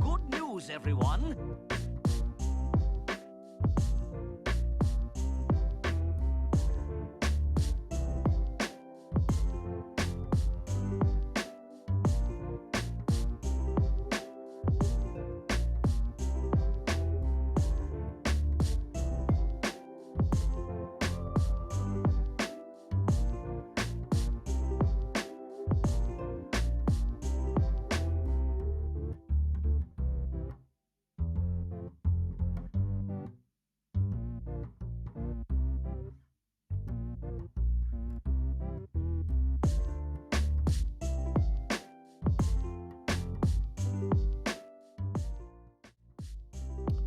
Good news, everyone.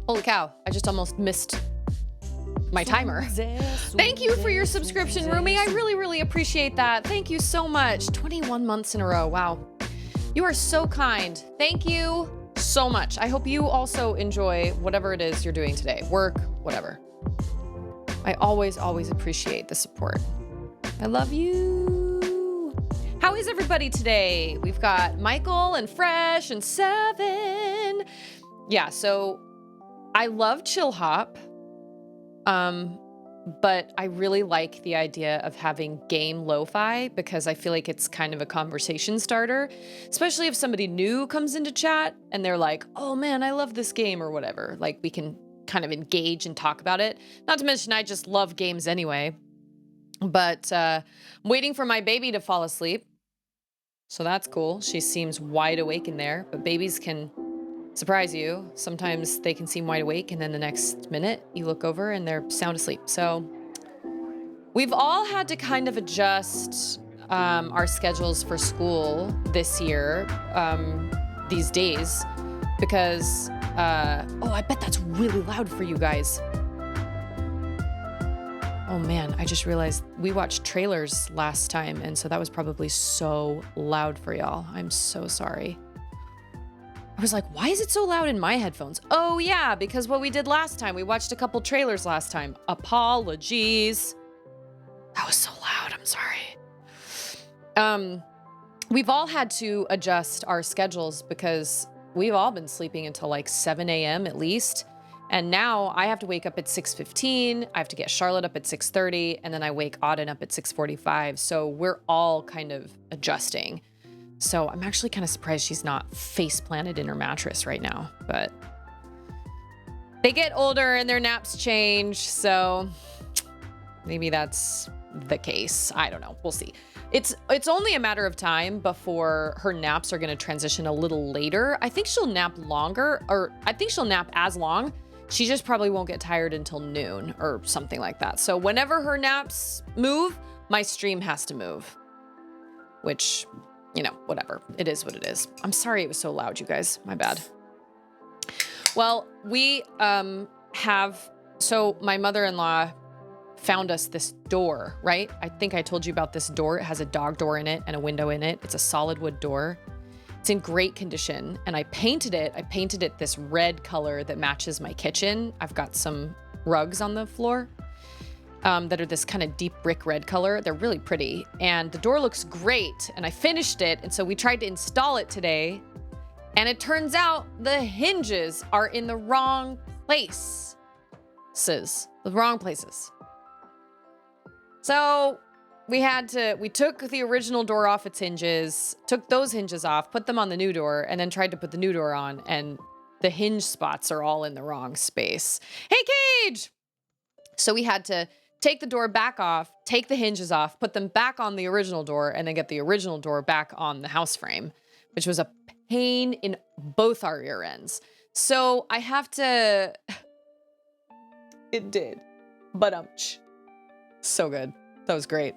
Holy cow, I just almost missed my timer. Thank you for your subscription, Rumi. I really, really appreciate that. Thank you so much. 21 months in a row. Wow. You are so kind. Thank you so much. I hope you also enjoy whatever it is you're doing today. Work, whatever. I always, always appreciate the support. I love you. How is everybody today? We've got Michael and Fresh and Seven. Yeah, so I love Chill Hop. But I really like the idea of having game lo-fi because I feel like it's kind of a conversation starter, especially if somebody new comes into chat and they're like, oh man, I love this game or whatever. Like we can kind of engage and talk about it. Not to mention I just love games anyway. But I'm waiting for my baby to fall asleep. So that's cool. She seems wide awake in there, but babies can surprise you. Sometimes they can seem wide awake and then the next minute you look over and they're sound asleep. So we've all had to kind of adjust our schedules for school this year, these days, because, oh, I bet that's really loud for you guys. Oh man, I just realized we watched trailers last time and so that was probably so loud for y'all. I'm so sorry. I was like, why is it so loud in my headphones? Oh yeah, because what we did last time, we watched a couple trailers last time. Apologies. That was so loud, I'm sorry. We've all had to adjust our schedules because we've all been sleeping until like 7 a.m. at least. And now I have to wake up at 6:15, I have to get Charlotte up at 6:30, and then I wake Auden up at 6:45. So we're all kind of adjusting. So I'm actually kind of surprised she's not face planted in her mattress right now, but they get older and their naps change. So maybe that's the case. I don't know. We'll see. It's only a matter of time before her naps are going to transition a little later. I think she'll nap longer, or I think she'll nap as long. She just probably won't get tired until noon or something like that. So whenever her naps move, my stream has to move, which, you know, whatever. It is what it is. I'm sorry it was so loud, you guys. My bad. Well, we so my mother-in-law found us this door, right? I think I told you about this door. It has a dog door in it and a window in it. It's a solid wood door. It's in great condition. And I painted it. I painted it this red color that matches my kitchen. I've got some rugs on the floor that are this kind of deep brick red color. They're really pretty. And the door looks great. And I finished it. And so we tried to install it today. And it turns out the hinges are in the wrong places. The wrong places. So we took the original door off its hinges, took those hinges off, put them on the new door, and then tried to put the new door on, and the hinge spots are all in the wrong space. Hey, Cage! So we had to take the door back off, take the hinges off, put them back on the original door, and then get the original door back on the house frame, which was a pain in both our rear ends. So I have to... It did. But so good. That was great.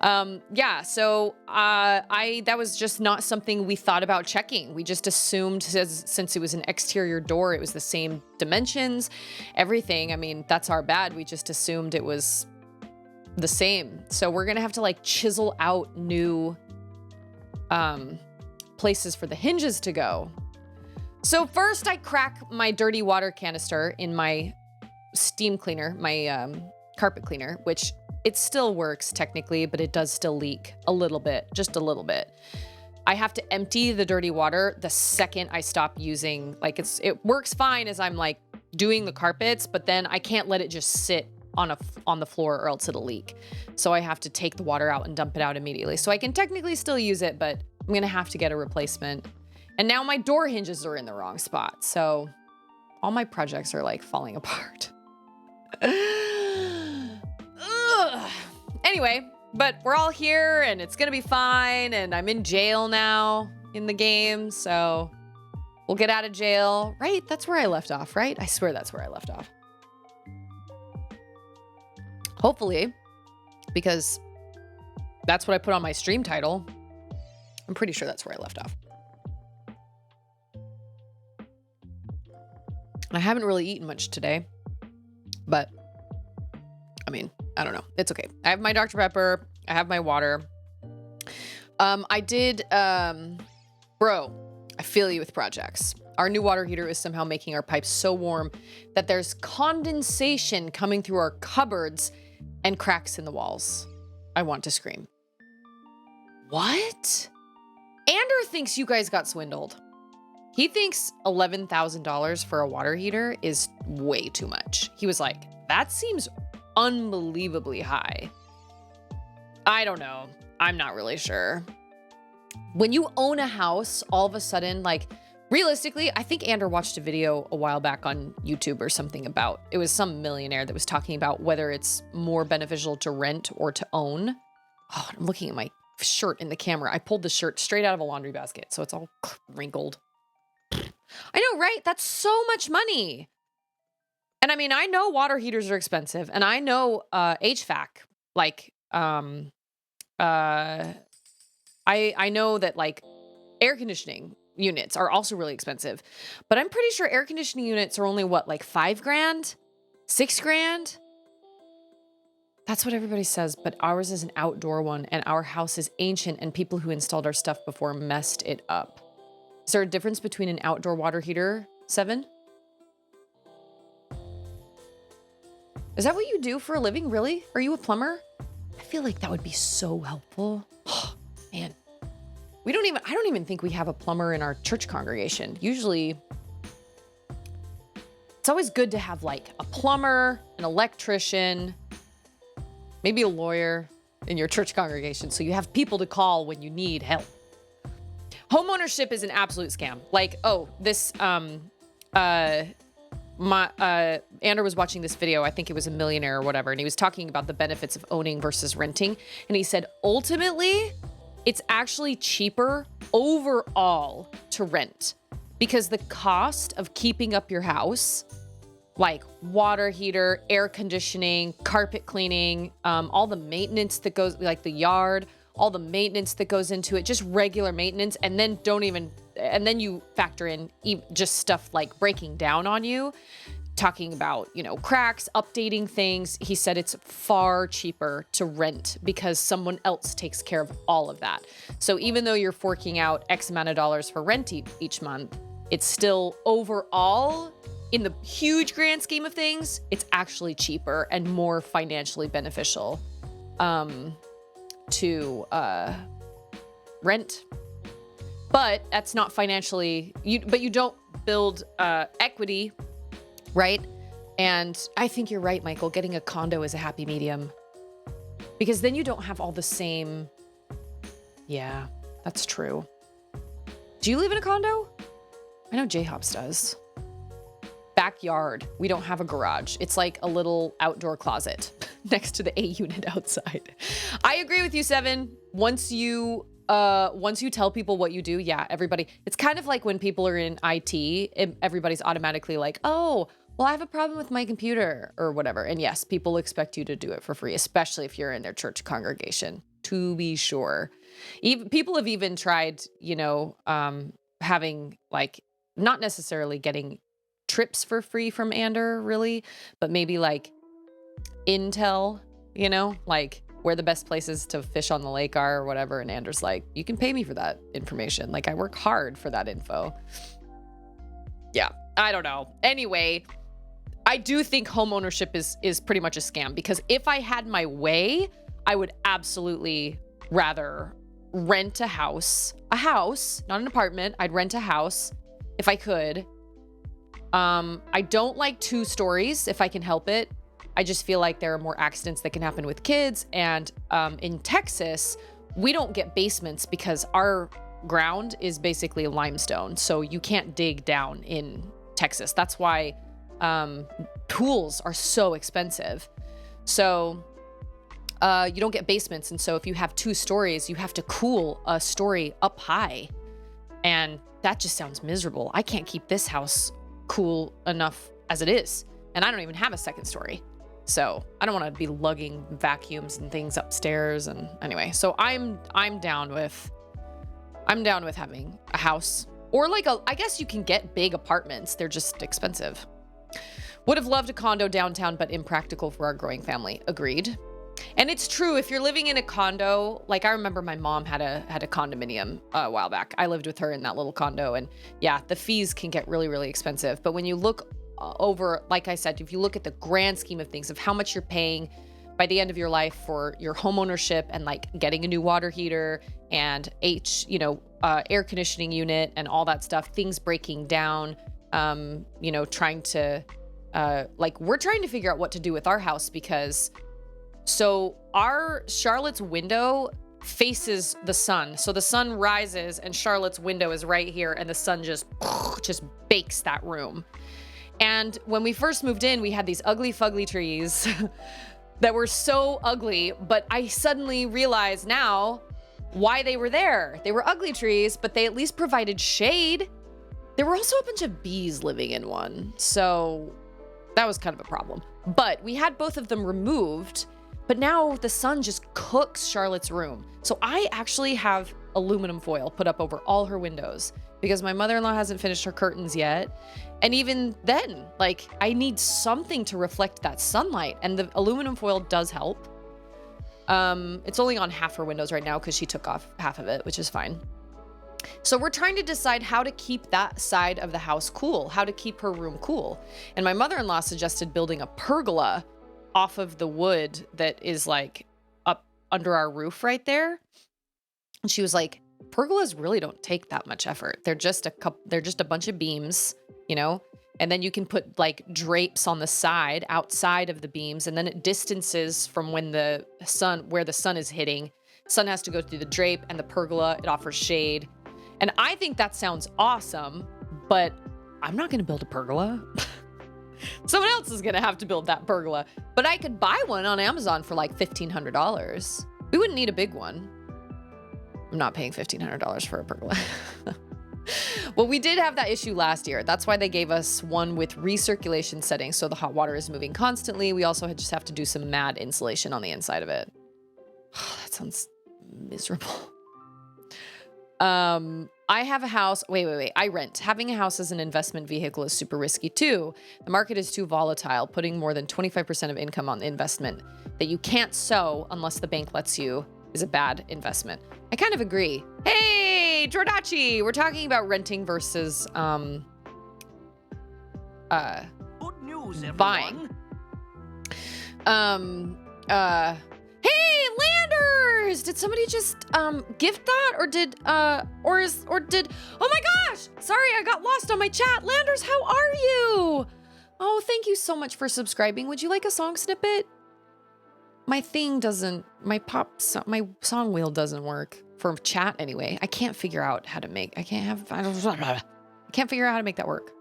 Yeah, so that was just not something we thought about checking. We just assumed since it was an exterior door, it was the same dimensions, everything. I mean, that's our bad. We just assumed it was the same. So we're gonna have to like chisel out new places for the hinges to go. So first I crack my dirty water canister in my steam cleaner, my carpet cleaner, which it still works technically, but it does still leak a little bit, just a little bit. I have to empty the dirty water the second I stop using, like it works fine as I'm like doing the carpets, but then I can't let it just sit on the floor or else it'll leak. So I have to take the water out and dump it out immediately. So I can technically still use it, but I'm gonna have to get a replacement. And now my door hinges are in the wrong spot. So all my projects are like falling apart. Anyway, but we're all here and it's gonna be fine, and I'm in jail now in the game, so we'll get out of jail. Right? That's where I left off, right? I swear that's where I left off. Hopefully, because that's what I put on my stream title. I'm pretty sure that's where I left off. I haven't really eaten much today, but I mean, I don't know. It's okay. I have my Dr. Pepper. I have my water. I did, bro, I feel you with projects. Our new water heater is somehow making our pipes so warm that there's condensation coming through our cupboards and cracks in the walls. I want to scream. What? Ander thinks you guys got swindled. He thinks $11,000 for a water heater is way too much. He was like, that seems unbelievably high. I don't know. I'm not really sure. When you own a house, all of a sudden, like, realistically, I think Ander watched a video a while back on YouTube or something about, it was some millionaire that was talking about whether it's more beneficial to rent or to own. Oh, I'm looking at my shirt in the camera. I pulled the shirt straight out of a laundry basket, so it's all wrinkled. I know, right? That's so much money. And I mean, I know water heaters are expensive, and I know HVAC, like, I know that like air conditioning units are also really expensive, but I'm pretty sure air conditioning units are only what, like $5 grand, $6 grand. That's what everybody says, but ours is an outdoor one, and our house is ancient, and people who installed our stuff before messed it up. Is there a difference between an outdoor water heater, Seven? Is that what you do for a living, really? Are you a plumber? I feel like that would be so helpful. Oh, man. I don't even think we have a plumber in our church congregation. Usually, it's always good to have like a plumber, an electrician, maybe a lawyer in your church congregation, so you have people to call when you need help. Homeownership is an absolute scam. Like, oh, this, Ander was watching this video, I think it was a millionaire or whatever, and he was talking about the benefits of owning versus renting. And he said, ultimately, it's actually cheaper overall to rent because the cost of keeping up your house, like water heater, air conditioning, carpet cleaning, all the maintenance that goes, like the yard, all the maintenance that goes into it, just regular maintenance. And then and then you factor in just stuff like breaking down on you, talking about, you know, cracks, updating things. He said it's far cheaper to rent because someone else takes care of all of that. So even though you're forking out X amount of dollars for rent each month, it's still overall, in the huge grand scheme of things, it's actually cheaper and more financially beneficial to rent. But that's not financially, but you don't build equity, right? And I think you're right, Michael. Getting a condo is a happy medium because then you don't have all the same. Yeah, that's true. Do you live in a condo? I know J-Hops does. Backyard. We don't have a garage. It's like a little outdoor closet. next to the A unit outside. I agree with you, Seven. Once you tell people what you do, yeah, everybody, it's kind of like when people are in IT, everybody's automatically like, oh, well, I have a problem with my computer or whatever. And yes, people expect you to do it for free, especially if you're in their church congregation, to be sure. Even people have even tried, having like, not necessarily getting trips for free from Ander really, but maybe like intel, like where the best places to fish on the lake are or whatever. And Anders like, you can pay me for that information. Like I work hard for that info. Yeah, I don't know. Anyway, I do think home ownership is pretty much a scam, because if I had my way, I would absolutely rather rent a house, not an apartment. I'd rent a house if I could. I don't like 2 stories if I can help it. I just feel like there are more accidents that can happen with kids. And in Texas, we don't get basements because our ground is basically limestone. So you can't dig down in Texas. That's why pools are so expensive. So you don't get basements. And so if you have 2 stories, you have to cool a story up high. And that just sounds miserable. I can't keep this house cool enough as it is. And I don't even have a 2nd story. So I don't want to be lugging vacuums and things upstairs. And anyway, so I'm down with having a house, or like I guess you can get big apartments. They're just expensive. Would have loved a condo downtown, but impractical for our growing family. Agreed. And it's true, if you're living in a condo, like I remember my mom had a condominium a while back. I lived with her in that little condo, and yeah, the fees can get really, really expensive. But when you look over, like I said, if you look at the grand scheme of things of how much you're paying by the end of your life for your home ownership and like getting a new water heater and air conditioning unit and all that stuff, things breaking down, trying to, we're trying to figure out what to do with our house, because so our Charlotte's window faces the sun. So the sun rises and Charlotte's window is right here, and the sun just bakes that room. And when we first moved in, we had these ugly fugly trees that were so ugly, but I suddenly realize now why they were there. They were ugly trees, but they at least provided shade. There were also a bunch of bees living in one, so that was kind of a problem. But we had both of them removed, but now the sun just cooks Charlotte's room. So I actually have aluminum foil put up over all her windows because my mother-in-law hasn't finished her curtains yet. And even then, like, I need something to reflect that sunlight, and the aluminum foil does help. It's only on half her windows right now because she took off half of it, which is fine. So we're trying to decide how to keep that side of the house cool, how to keep her room cool. And my mother-in-law suggested building a pergola off of the wood that is like up under our roof right there. And she was like, pergolas really don't take that much effort. They're just a bunch of beams, and then you can put like drapes on the side outside of the beams, and then it distances from where the sun is hitting. Sun has to go through the drape, and the pergola, it offers shade. And I think that sounds awesome, but I'm not going to build a pergola. Someone else is going to have to build that pergola, but I could buy one on Amazon for like $1,500. We wouldn't need a big one. I'm not paying $1,500 for a pergola. Well, we did have that issue last year. That's why they gave us one with recirculation settings, so the hot water is moving constantly. We also just have to do some mad insulation on the inside of it. That sounds miserable. I have a house. Wait. I rent. Having a house as an investment vehicle is super risky too. The market is too volatile. Putting more than 25% of income on the investment that you can't sow unless the bank lets you is a bad investment. I kind of agree. Hey, Jordachi, we're talking about renting versus Good news, everyone. buying. Hey, Landers! Did somebody just gift that, or did oh my gosh! Sorry, I got lost on my chat. Landers, how are you? Oh, thank you so much for subscribing. Would you like a song snippet? My song wheel doesn't work for chat anyway. I can't figure out how to make. I can't figure out how to make that work.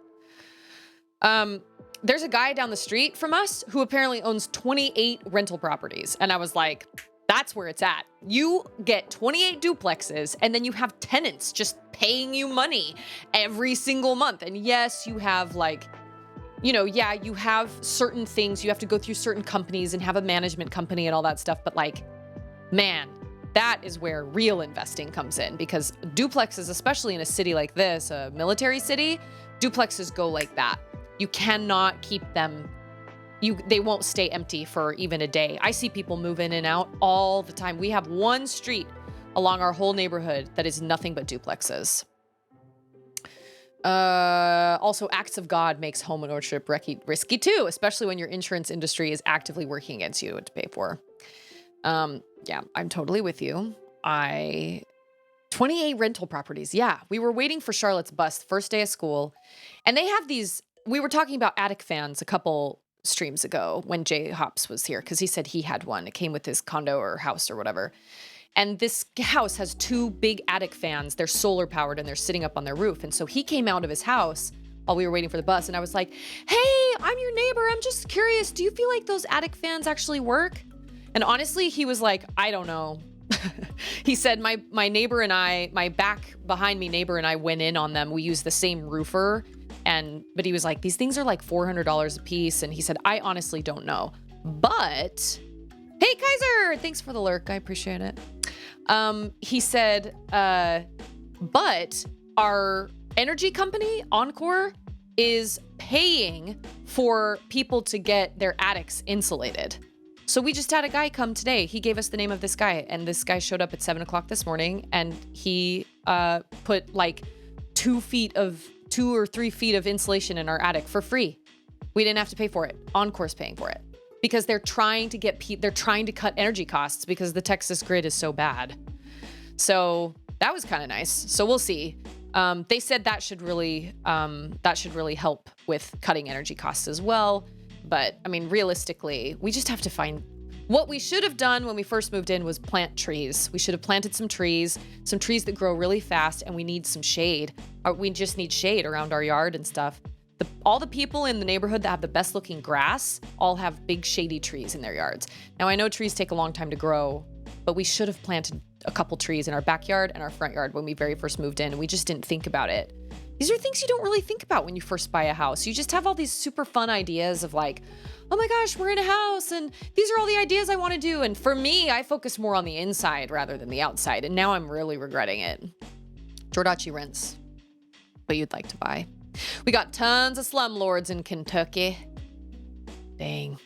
there's a guy down the street from us who apparently owns 28 rental properties. And I was like, that's where it's at. You get 28 duplexes and then you have tenants just paying you money every single month. And yes, you have like, you know, yeah, you have certain things. You have to go through certain companies and have a management company and all that stuff. But like, man, that is where real investing comes in, because duplexes, especially in a city like this, a military city, duplexes go like that. You cannot keep them. They won't stay empty for even a day. I see people move in and out all the time. We have one street along our whole neighborhood that is nothing but duplexes. Also, acts of God makes home ownership risky too, especially when your insurance industry is actively working against you to pay for. Yeah, I'm totally with you. 28 rental properties. Yeah, we were waiting for Charlotte's bus first day of school, and they have these. We were talking about attic fans a couple streams ago when Jay Hops was here, because he said he had one. It came with his condo or house or whatever. And this house has 2 big attic fans. They're solar powered and they're sitting up on their roof. And so he came out of his house while we were waiting for the bus. And I was like, hey, I'm your neighbor. I'm just curious. Do you feel like those attic fans actually work? And honestly, he was like, I don't know. He said, my neighbor and I, my back behind me neighbor and I went in on them. We used the same roofer. But he was like, these things are like $400 a piece. And he said, I honestly don't know. But, hey, Kaiser, thanks for the lurk. I appreciate it. He said, but our energy company, Encore, is paying for people to get their attics insulated. So we just had a guy come today. He gave us the name of this guy, and this guy showed up at 7 o'clock this morning, and he put like 2 or 3 feet of insulation in our attic for free. We didn't have to pay for it. Encore's paying for it because they're trying to cut energy costs because the Texas grid is so bad. So that was kind of nice. So we'll see. They said that should really help with cutting energy costs as well. But I mean, realistically, we just have to find. What we should have done when we first moved in was plant trees. We should have planted some trees that grow really fast, and we need some shade. We just need shade around our yard and stuff. All the people in the neighborhood that have the best looking grass all have big shady trees in their yards. Now, I know trees take a long time to grow, but we should have planted a couple trees in our backyard and our front yard when we very first moved in, and we just didn't think about it. These are things you don't really think about when you first buy a house. You just have all these super fun ideas of like, oh my gosh, we're in a house and these are all the ideas I want to do. And for me, I focus more on the inside rather than the outside. And now I'm really regretting it. Jordachi rents, but you'd like to buy. We got tons of slumlords in Kentucky. Dang.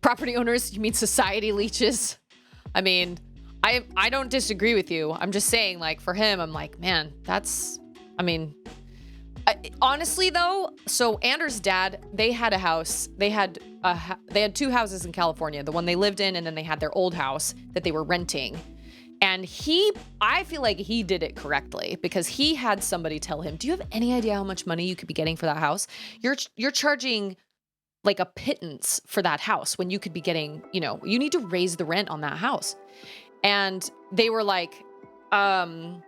Property owners, you mean society leeches? I mean, I don't disagree with you. I'm just saying, like, for him, I'm like, man, honestly though, so Anders' dad, they had a house. They had 2 houses in California, the one they lived in, and then they had their old house that they were renting. And I feel like he did it correctly because he had somebody tell him, do you have any idea how much money you could be getting for that house? You're charging like a pittance for that house when you could be getting, you need to raise the rent on that house. And they were like, and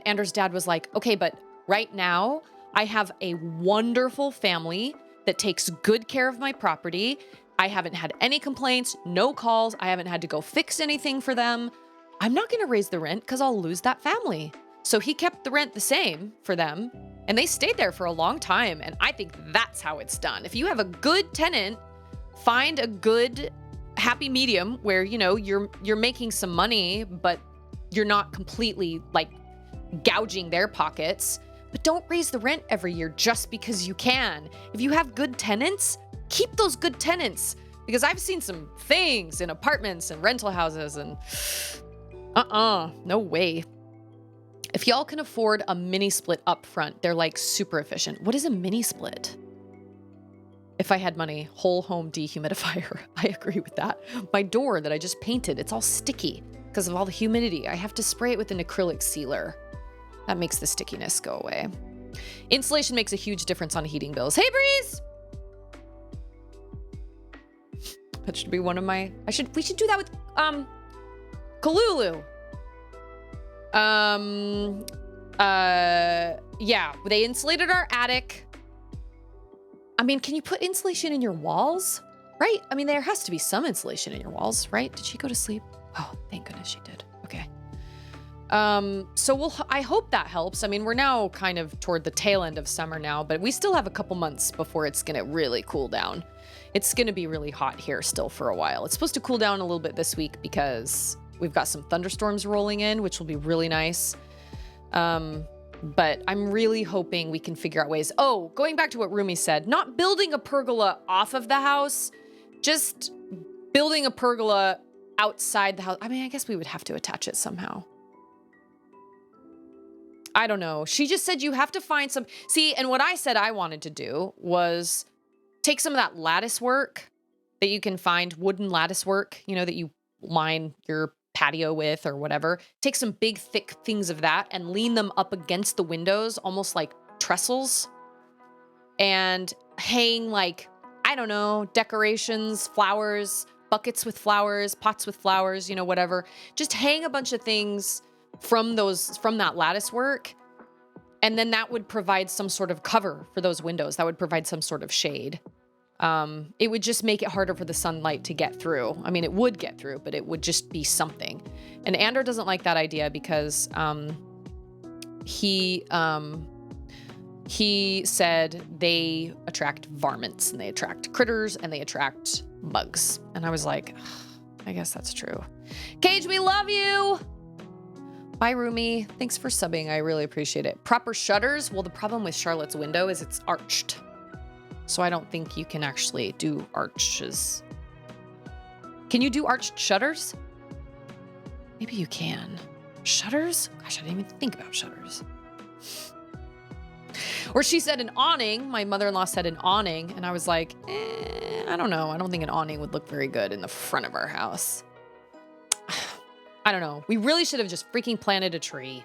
Anders' dad was like, okay, but right now I have a wonderful family that takes good care of my property. I haven't had any complaints, no calls. I haven't had to go fix anything for them. I'm not going to raise the rent because I'll lose that family. So he kept the rent the same for them, and they stayed there for a long time. And I think that's how it's done. If you have a good tenant, find a good happy medium where, you're making some money, but you're not completely like gouging their pockets. But don't raise the rent every year just because you can. If you have good tenants, keep those good tenants, because I've seen some things in apartments and rental houses and no way. If y'all can afford a mini split up front, they're like super efficient. What is a mini split? If I had money, whole home dehumidifier. I agree with that. My door that I just painted, it's all sticky because of all the humidity. I have to spray it with an acrylic sealer. That makes the stickiness go away. Insulation makes a huge difference on heating bills. Hey, Breeze! That should be one of my... We should do that with, Kalulu. Yeah, they insulated our attic. mean, can you put insulation in your walls? Right? I mean, there has to be some insulation in your walls, right? Did she go to sleep? Oh, thank goodness she did. Okay. So I hope that helps. I mean, we're now kind of toward the tail end of summer now, but we still have a couple months before it's going to really cool down. It's going to be really hot here still for a while. It's supposed to cool down a little bit this week because we've got some thunderstorms rolling in, which will be really nice. But I'm really hoping we can figure out ways. Oh, going back to what Rumi said, not building a pergola off of the house, just building a pergola outside the house. I mean, I guess we would have to attach it somehow. I don't know. She just said you have to find some. See, and what I said I wanted to do was take some of that lattice work that you can find, wooden lattice work, you know, that you line your patio with or whatever. Take some big, thick things of that and lean them up against the windows, almost like trestles, and hang like, I don't know, decorations, flowers, buckets with flowers, pots with flowers, you know, whatever. Just hang a bunch of things from that lattice work. And then that would provide some sort of cover for those windows. That would provide some sort of shade. It would just make it harder for the sunlight to get through. I mean, it would get through, but it would just be something. And Andrew doesn't like that idea because he said they attract varmints and they attract critters and they attract bugs. And I was like, I guess that's true. Cage, we love you. Bye, Rumi. Thanks for subbing. I really appreciate it. Proper shutters. Well, the problem with Charlotte's window is it's arched. So I don't think you can actually do arches. Can you do arched shutters? Maybe you can. Shutters? Gosh, I didn't even think about shutters. Or she said an awning. My mother-in-law said an awning. And I was like, I don't know. I don't think an awning would look very good in the front of our house. I don't know. We really should have just freaking planted a tree.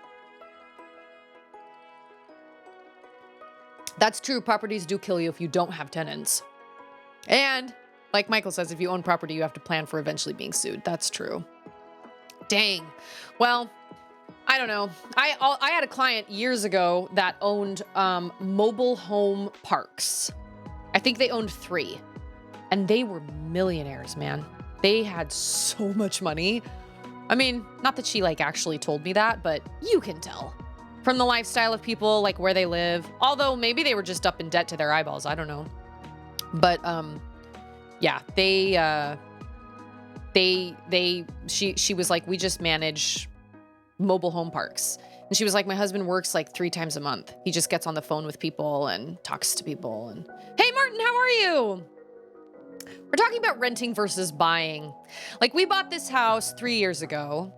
That's true. Properties do kill you if you don't have tenants. And like Michael says, if you own property, you have to plan for eventually being sued. That's true. Dang. Well, I don't know. I had a client years ago that owned mobile home parks. I think they owned 3. And they were millionaires, man. They had so much money. I mean, not that she like actually told me that, but you can tell. From the lifestyle of people, like where they live. Although maybe they were just up in debt to their eyeballs. I don't know. But yeah, she was like, we just manage mobile home parks. And she was like, my husband works like 3 times a month. He just gets on the phone with people and talks to people. And hey, Martin, how are you? We're talking about renting versus buying. Like we bought this house 3 years ago,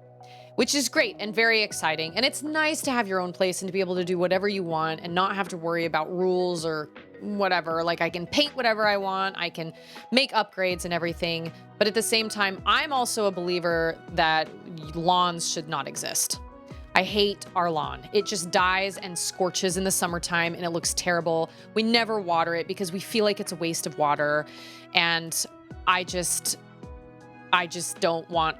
which is great and very exciting. And it's nice to have your own place and to be able to do whatever you want and not have to worry about rules or whatever. Like I can paint whatever I want. I can make upgrades and everything. But at the same time, I'm also a believer that lawns should not exist. I hate our lawn. It just dies and scorches in the summertime and it looks terrible. We never water it because we feel like it's a waste of water. And I just don't want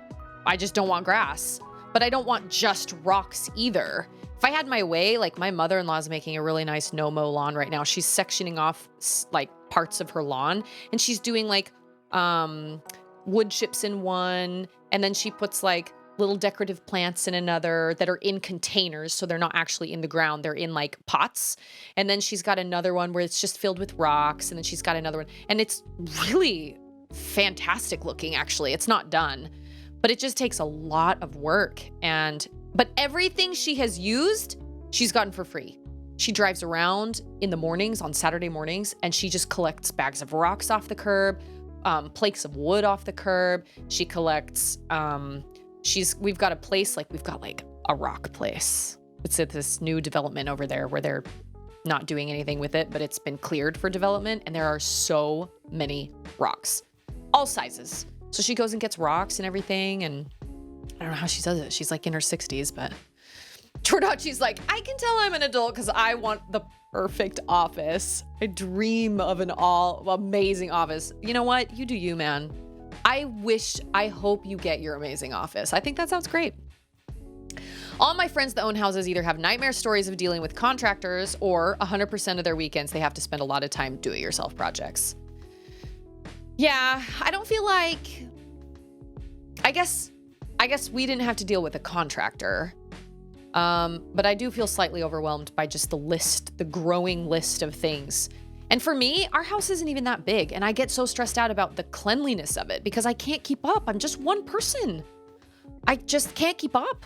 grass. But I don't want just rocks either. If I had my way, like my mother-in-law is making a really nice no-mow lawn right now. She's sectioning off like parts of her lawn and she's doing like wood chips in one. And then she puts like little decorative plants in another that are in containers. So they're not actually in the ground. They're in like pots. And then she's got another one where it's just filled with rocks. And then she's got another one. And it's really fantastic looking, actually. It's not done. But it just takes a lot of work. But everything she has used, she's gotten for free. She drives around in the mornings, on Saturday mornings, and she just collects bags of rocks off the curb, planks of wood off the curb. She collects, we've got a place, like we've got like a rock place. It's at this new development over there where they're not doing anything with it, but it's been cleared for development. And there are so many rocks, all sizes. So she goes and gets rocks and everything. And I don't know how she does it. She's like in her 60s, but turned out she's like, I can tell I'm an adult because I want the perfect office. I dream of an all amazing office. You know what? You do you, man. I hope you get your amazing office. I think that sounds great. All my friends that own houses either have nightmare stories of dealing with contractors or 100% of their weekends they have to spend a lot of time do-it-yourself projects. Yeah, I don't feel like... I guess we didn't have to deal with a contractor. But I do feel slightly overwhelmed by just the growing list of things. And for me, our house isn't even that big, and I get so stressed out about the cleanliness of it because I can't keep up. I'm just one person. I just can't keep up.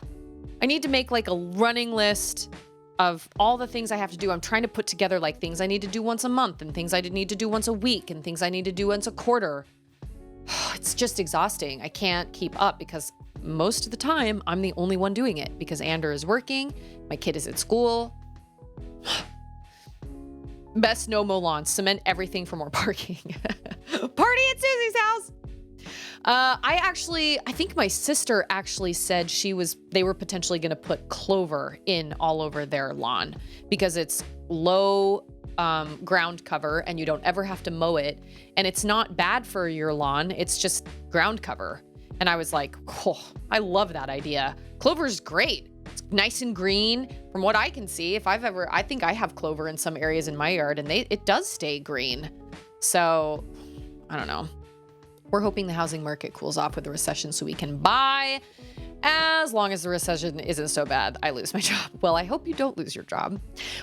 I need to make like a running list of all the things I have to do. I'm trying to put together like things I need to do once a month and things I need to do once a week and things I need to do once a quarter. It's just exhausting. I can't keep up because most of the time I'm the only one doing it because Ander is working, my kid is at school. Best no-mow lawns, cement everything for more parking. Party at Susie's house. I think my sister actually said they were potentially going to put clover in all over their lawn because it's low ground cover and you don't ever have to mow it. And it's not bad for your lawn. It's just ground cover. And I was like, oh, I love that idea. Clover's great. It's nice and green. From what I can see, I think I have clover in some areas in my yard and it does stay green. So I don't know. We're hoping the housing market cools off with the recession so we can buy. As long as the recession isn't so bad, I lose my job. Well, I hope you don't lose your job.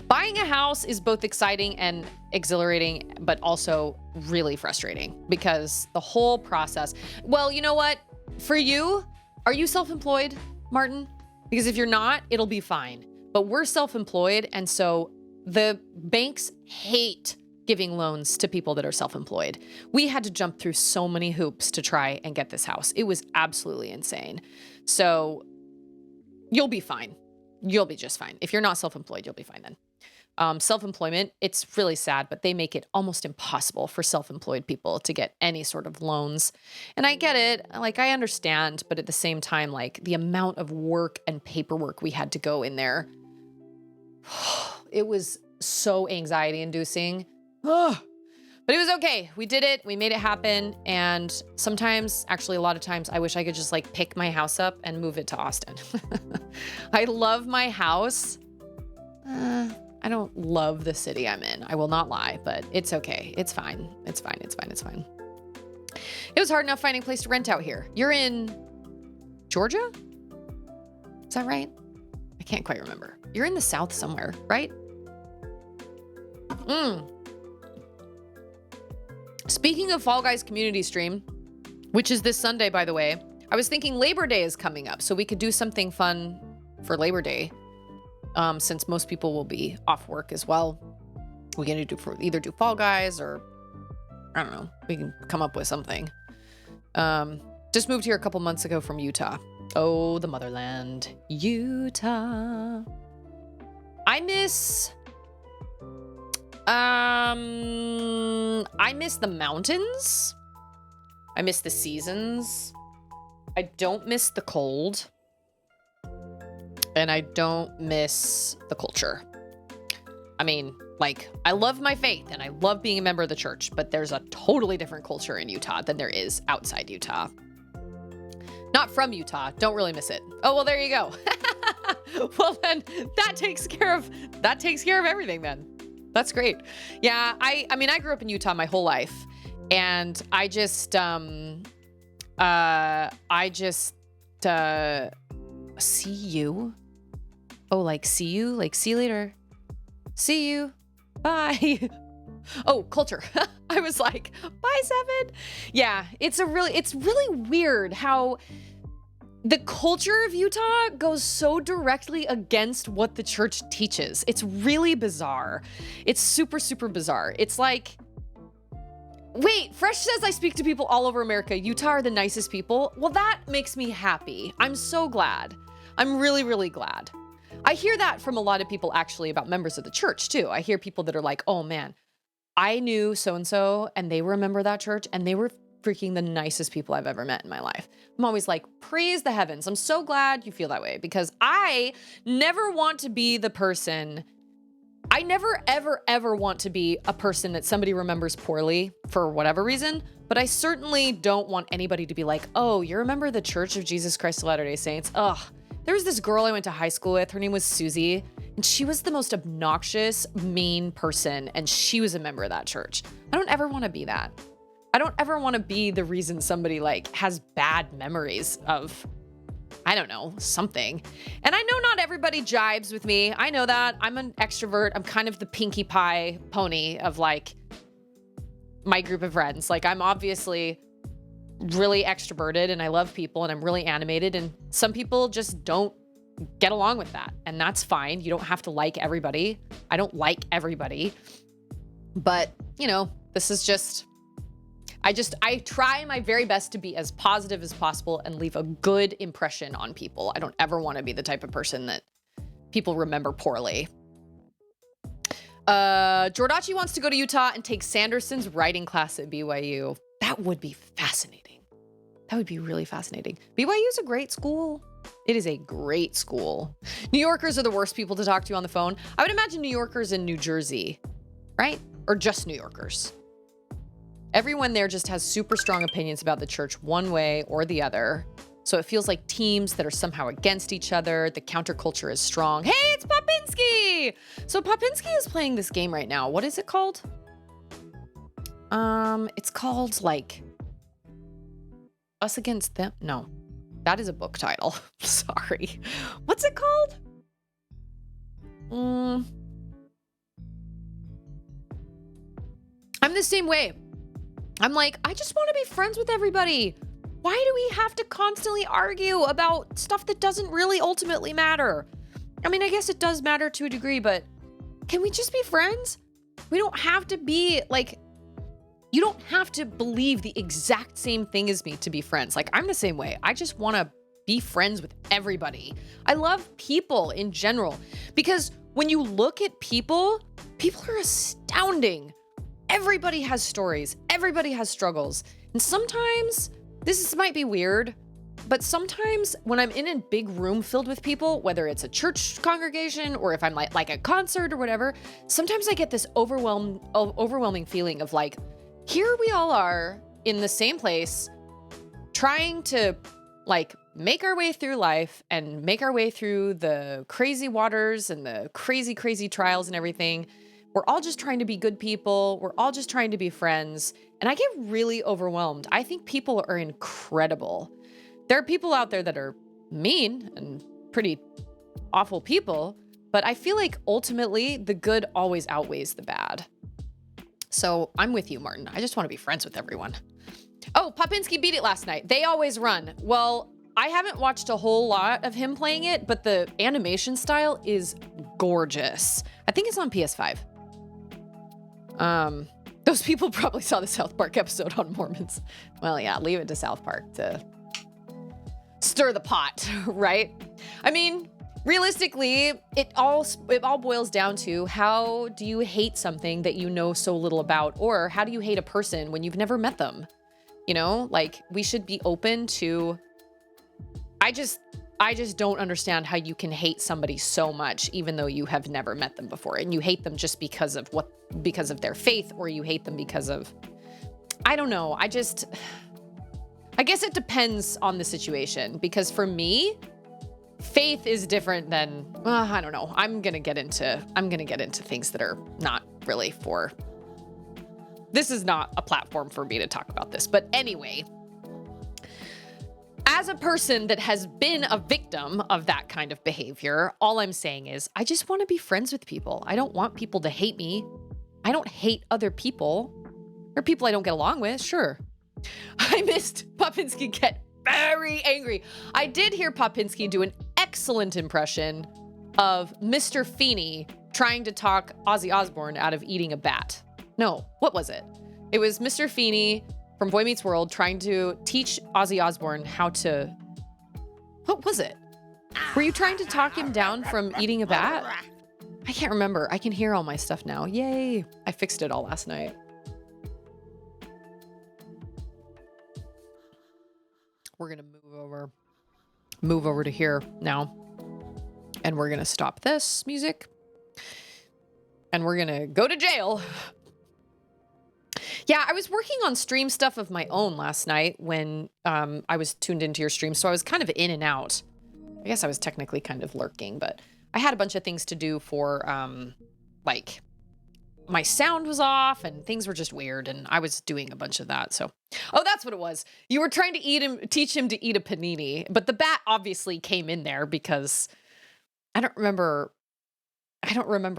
Buying a house is both exciting and exhilarating, but also really frustrating because the whole process. Well, you know what? For you, are you self-employed, Martin? Because if you're not, it'll be fine. But we're self-employed, and so the banks hate giving loans to people that are self-employed. We had to jump through so many hoops to try and get this house. It was absolutely insane. So you'll be fine. You'll be just fine. If you're not self-employed, you'll be fine then. Self-employment, it's really sad, but they make it almost impossible for self-employed people to get any sort of loans. And I get it. Like, I understand, but at the same time, like the amount of work and paperwork we had to go in there, it was so anxiety inducing. But it was okay. We did it. We made it happen. And sometimes, actually a lot of times, I wish I could just like pick my house up and move it to Austin. I love my house. I don't love the city I'm in. I will not lie, but it's okay. It's fine. It's fine. It's fine. It's fine. It was hard enough finding a place to rent out here. You're in Georgia? Is that right? I can't quite remember. You're in the South somewhere, right? Speaking of Fall Guys community stream, which is this Sunday, by the way, I was thinking Labor Day is coming up, so we could do something fun for Labor Day. Since most people will be off work as well. We can either do Fall Guys or I don't know. We can come up with something. Just moved here a couple months ago from Utah. Oh, the motherland, Utah. I miss the mountains. I miss the seasons. I don't miss the cold. And I don't miss the culture. I mean, like, I love my faith and I love being a member of the church, but there's a totally different culture in Utah than there is outside Utah. Not from Utah. Don't really miss it. Oh, well, there you go. Well, then that takes care of everything then. That's great. Yeah, I mean, I grew up in Utah my whole life, and I just see you. Oh, like see you? Like see you later. See you. Bye. Oh, culture. I was like, bye, Seven. Yeah, it's really weird how the culture of Utah goes so directly against what the church teaches. It's really bizarre. It's super, super bizarre. It's like, wait, Fresh says I speak to people all over America. Utah are the nicest people. Well, that makes me happy. I'm so glad. I'm really, really glad. I hear that from a lot of people actually about members of the church too. I hear people that are like, oh man, I knew so-and-so and they were a member of that church and they were freaking the nicest people I've ever met in my life. I'm always like, praise the heavens. I'm so glad you feel that way because I never want to be the person. I never, ever, ever want to be a person that somebody remembers poorly for whatever reason, but I certainly don't want anybody to be like, oh, you're a member of the Church of Jesus Christ of Latter-day Saints. Ugh. There was this girl I went to high school with. Her name was Susie, and she was the most obnoxious, mean person, and she was a member of that church. I don't ever want to be that. I don't ever want to be the reason somebody like has bad memories of, I don't know, something. And I know not everybody jibes with me. I know that. I'm an extrovert. I'm kind of the Pinkie Pie pony of like my group of friends. Like I'm obviously really extroverted and I love people and I'm really animated, and some people just don't get along with that, and that's fine. You don't have to like everybody. I don't like everybody, but you know, this is just, I try my very best to be as positive as possible and leave a good impression on people. I don't ever want to be the type of person that people remember poorly. Jordachi wants to go to Utah and take Sanderson's writing class at BYU. That would be fascinating. That would be really fascinating. BYU is a great school. It is a great school. New Yorkers are the worst people to talk to on the phone. I would imagine New Yorkers in New Jersey, right? Or just New Yorkers. Everyone there just has super strong opinions about the church one way or the other. So it feels like teams that are somehow against each other. The counterculture is strong. Hey, it's Popinski! So Popinski is playing this game right now. What is it called? It's called like Us Against Them. No, that is a book title. Sorry. What's it called? I'm the same way. I'm like, I just want to be friends with everybody. Why do we have to constantly argue about stuff that doesn't really ultimately matter? I mean, I guess it does matter to a degree, but can we just be friends? We don't have to be like, you don't have to believe the exact same thing as me to be friends. Like, I'm the same way. I just want to be friends with everybody. I love people in general because when you look at people, people are astounding. Everybody has stories. Everybody has struggles. And sometimes, might be weird, but sometimes when I'm in a big room filled with people, whether it's a church congregation or if I'm like a concert or whatever, sometimes I get this overwhelming feeling of like, here we all are in the same place, trying to like make our way through life and make our way through the crazy waters and the crazy, crazy trials and everything. We're all just trying to be good people. We're all just trying to be friends. And I get really overwhelmed. I think people are incredible. There are people out there that are mean and pretty awful people, but I feel like ultimately the good always outweighs the bad. So I'm with you, Martin. I just want to be friends with everyone. Oh, Popinski beat it last night. They always run. Well, I haven't watched a whole lot of him playing it, but the animation style is gorgeous. I think it's on PS5. Those people probably saw the South Park episode on Mormons. Well, yeah, leave it to South Park to stir the pot, right? I mean, realistically, it all boils down to how do you hate something that you know so little about, or how do you hate a person when you've never met them? You know, like we should be open to, I just don't understand how you can hate somebody so much, even though you have never met them before, and you hate them just because of their faith, or you hate them because of, I don't know. I guess it depends on the situation, because for me, faith is different than, I don't know. I'm going to get into things that are not really for, this is not a platform for me to talk about this. But anyway, as a person that has been a victim of that kind of behavior, all I'm saying is I just want to be friends with people. I don't want people to hate me. I don't hate other people. There are people I don't get along with, sure. I missed Popinski get very angry. I did hear Popinski do an excellent impression of Mr. Feeney trying to talk Ozzy Osbourne out of eating a bat. No, what was it? It was Mr. Feeney from Boy Meets World trying to teach Ozzy Osbourne how to... What was it? Were you trying to talk him down from eating a bat? I can't remember. I can hear all my stuff now. Yay. I fixed it all last night. We're going to move over to here now. And we're going to stop this music. And we're going to go to jail. Yeah, I was working on stream stuff of my own last night when I was tuned into your stream. So I was kind of in and out. I guess I was technically kind of lurking, but I had a bunch of things to do for, like, my sound was off and things were just weird, and I was doing a bunch of that. So, oh, that's what it was. You were trying to teach him to eat a panini, but the bat obviously came in there because I don't remember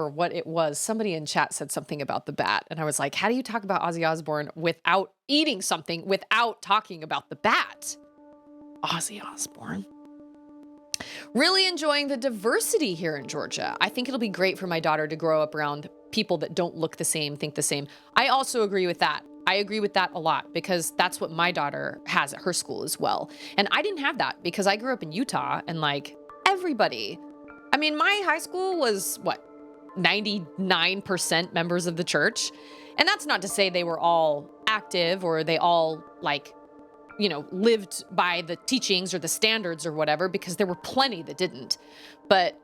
what it was. Somebody in chat said something about the bat, and I was like, how do you talk about Ozzy Osbourne without eating something, without talking about the bat? Ozzy Osbourne. Really enjoying the diversity here in Georgia. I think it'll be great for my daughter to grow up around people that don't look the same, think the same. I also agree with that. I agree with that a lot because that's what my daughter has at her school as well. And I didn't have that because I grew up in Utah and like everybody, I mean, my high school was 99% members of the church. And that's not to say they were all active or they all lived by the teachings or the standards or whatever, because there were plenty that didn't. But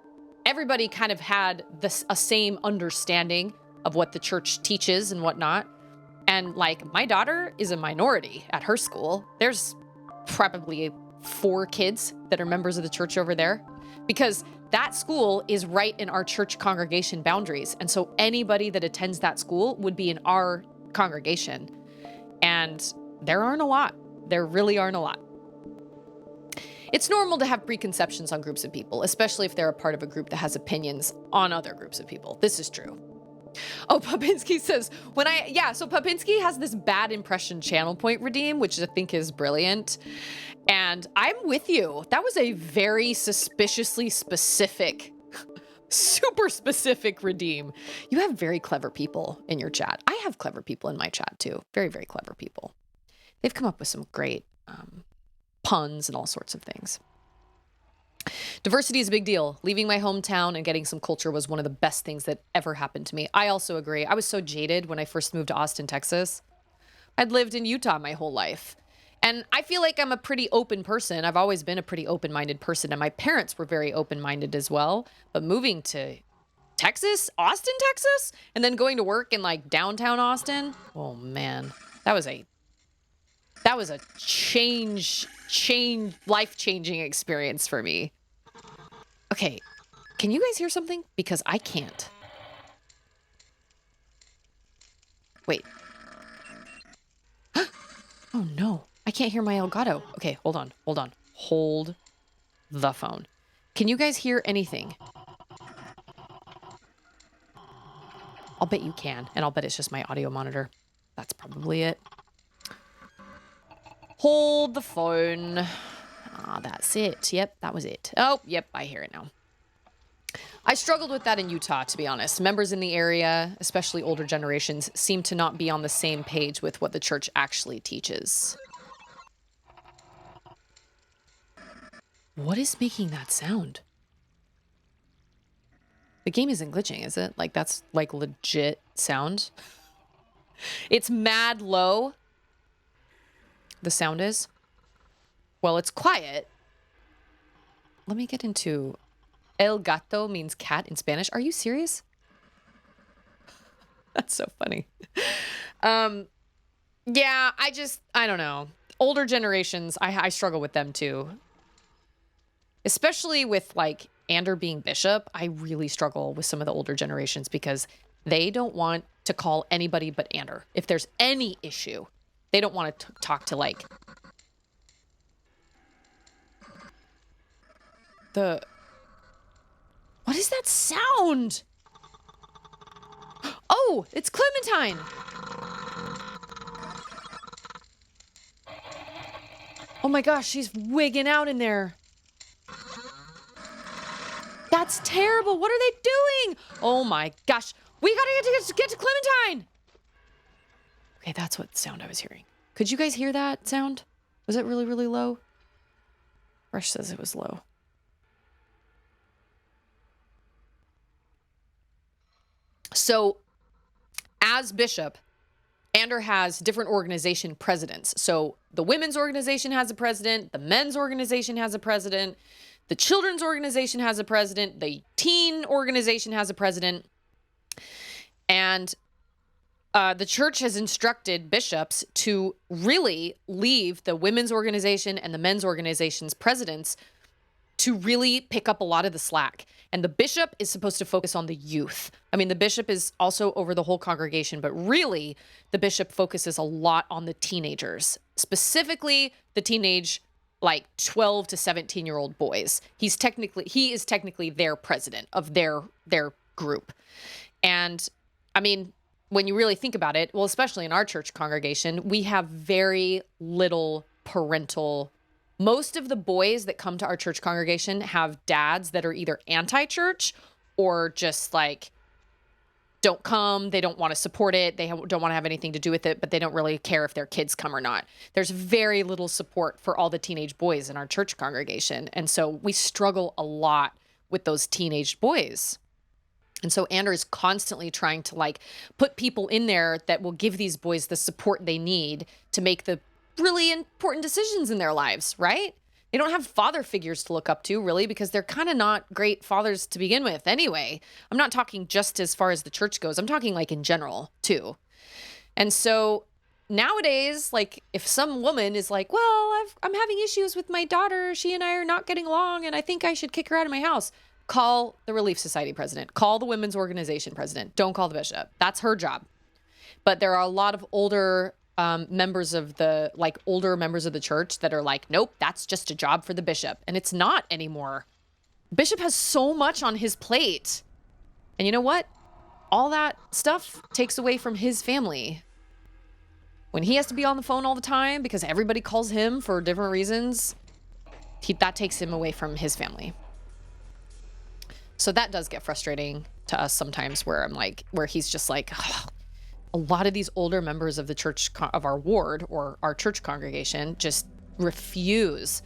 everybody kind of had a same understanding of what the church teaches and whatnot. And like my daughter is a minority at her school. There's probably 4 kids that are members of the church over there because that school is right in our church congregation boundaries. And so anybody that attends that school would be in our congregation. And there aren't a lot. There really aren't a lot. It's normal to have preconceptions on groups of people, especially if they're a part of a group that has opinions on other groups of people. This is true. Oh, Popinski says, so Popinski has this bad impression channel point redeem, which I think is brilliant. And I'm with you. That was a very suspiciously specific, super specific redeem. You have very clever people in your chat. I have clever people in my chat too. Very, very clever people. They've come up with some great puns and all sorts of things. Diversity is a big deal. Leaving my hometown and getting some culture was one of the best things that ever happened to me. I also agree. I was so jaded when I first moved to Austin, Texas. I'd lived in Utah my whole life. And I feel like I'm a pretty open person. I've always been a pretty open-minded person. And my parents were very open-minded as well. But moving to Texas, Austin, Texas, and then going to work in like downtown Austin. Oh man, that was a life-changing experience for me. Okay, can you guys hear something? Because I can't. Wait. Oh no, I can't hear my Elgato. Okay, hold on. Hold the phone. Can you guys hear anything? I'll bet you can, and I'll bet it's just my audio monitor. That's probably it. Hold the phone. That's it. Yep, that was it. Oh, yep, I hear it now. I struggled with that in Utah, to be honest. Members in the area, especially older generations, seem to not be on the same page with what the church actually teaches. What is making that sound? The game isn't glitching, is it? Like, that's like legit sound. It's mad low. The sound is. Well, it's quiet. Let me get into... El gato means cat in Spanish. Are you serious? That's so funny. Yeah, I don't know. Older generations, I struggle with them too. Especially with like Ander being bishop, I really struggle with some of the older generations because they don't want to call anybody but Ander. If there's any issue, they don't want to talk to like the... What is that sound? Oh, it's Clementine. Oh my gosh, she's wigging out in there. That's terrible. What are they doing? Oh my gosh. We gotta get to Clementine. Okay, that's what sound I was hearing. Could you guys hear that sound? Was it really, really low? Fresh says it was low. So, as bishop, Ander has different organization presidents. So, the women's organization has a president, the men's organization has a president, the children's organization has a president, the teen organization has a president. And the church has instructed bishops to really leave the women's organization and the men's organization's presidents to really pick up a lot of the slack. And the bishop is supposed to focus on the youth. I mean, the bishop is also over the whole congregation, but really the bishop focuses a lot on the teenagers, specifically the teenage, like 12 to 17-year-old boys. He is technically their president of their group. And I mean, when you really think about it, well, especially in our church congregation, we have very little parental. Most of the boys that come to our church congregation have dads that are either anti-church or just like don't come. They don't want to support it. They don't want to have anything to do with it, but they don't really care if their kids come or not. There's very little support for all the teenage boys in our church congregation. And so we struggle a lot with those teenage boys. And so Andrew is constantly trying to like put people in there that will give these boys the support they need to make the really important decisions in their lives, right? They don't have father figures to look up to, really, because they're kind of not great fathers to begin with anyway. I'm not talking just as far as the church goes. I'm talking like in general, too. And so nowadays, like if some woman is like, well, I'm having issues with my daughter. She and I are not getting along, and I think I should kick her out of my house. Call the Relief Society president. Call the women's organization president. Don't call the bishop. That's her job. But there are a lot of older members of the church that are like, nope, that's just a job for the bishop. And it's not anymore. Bishop has so much on his plate. And you know what? All that stuff takes away from his family. When he has to be on the phone all the time because everybody calls him for different reasons, that takes him away from his family. So that does get frustrating to us sometimes where he's just like, oh, a lot of these older members of the church of our ward or our church congregation just refuse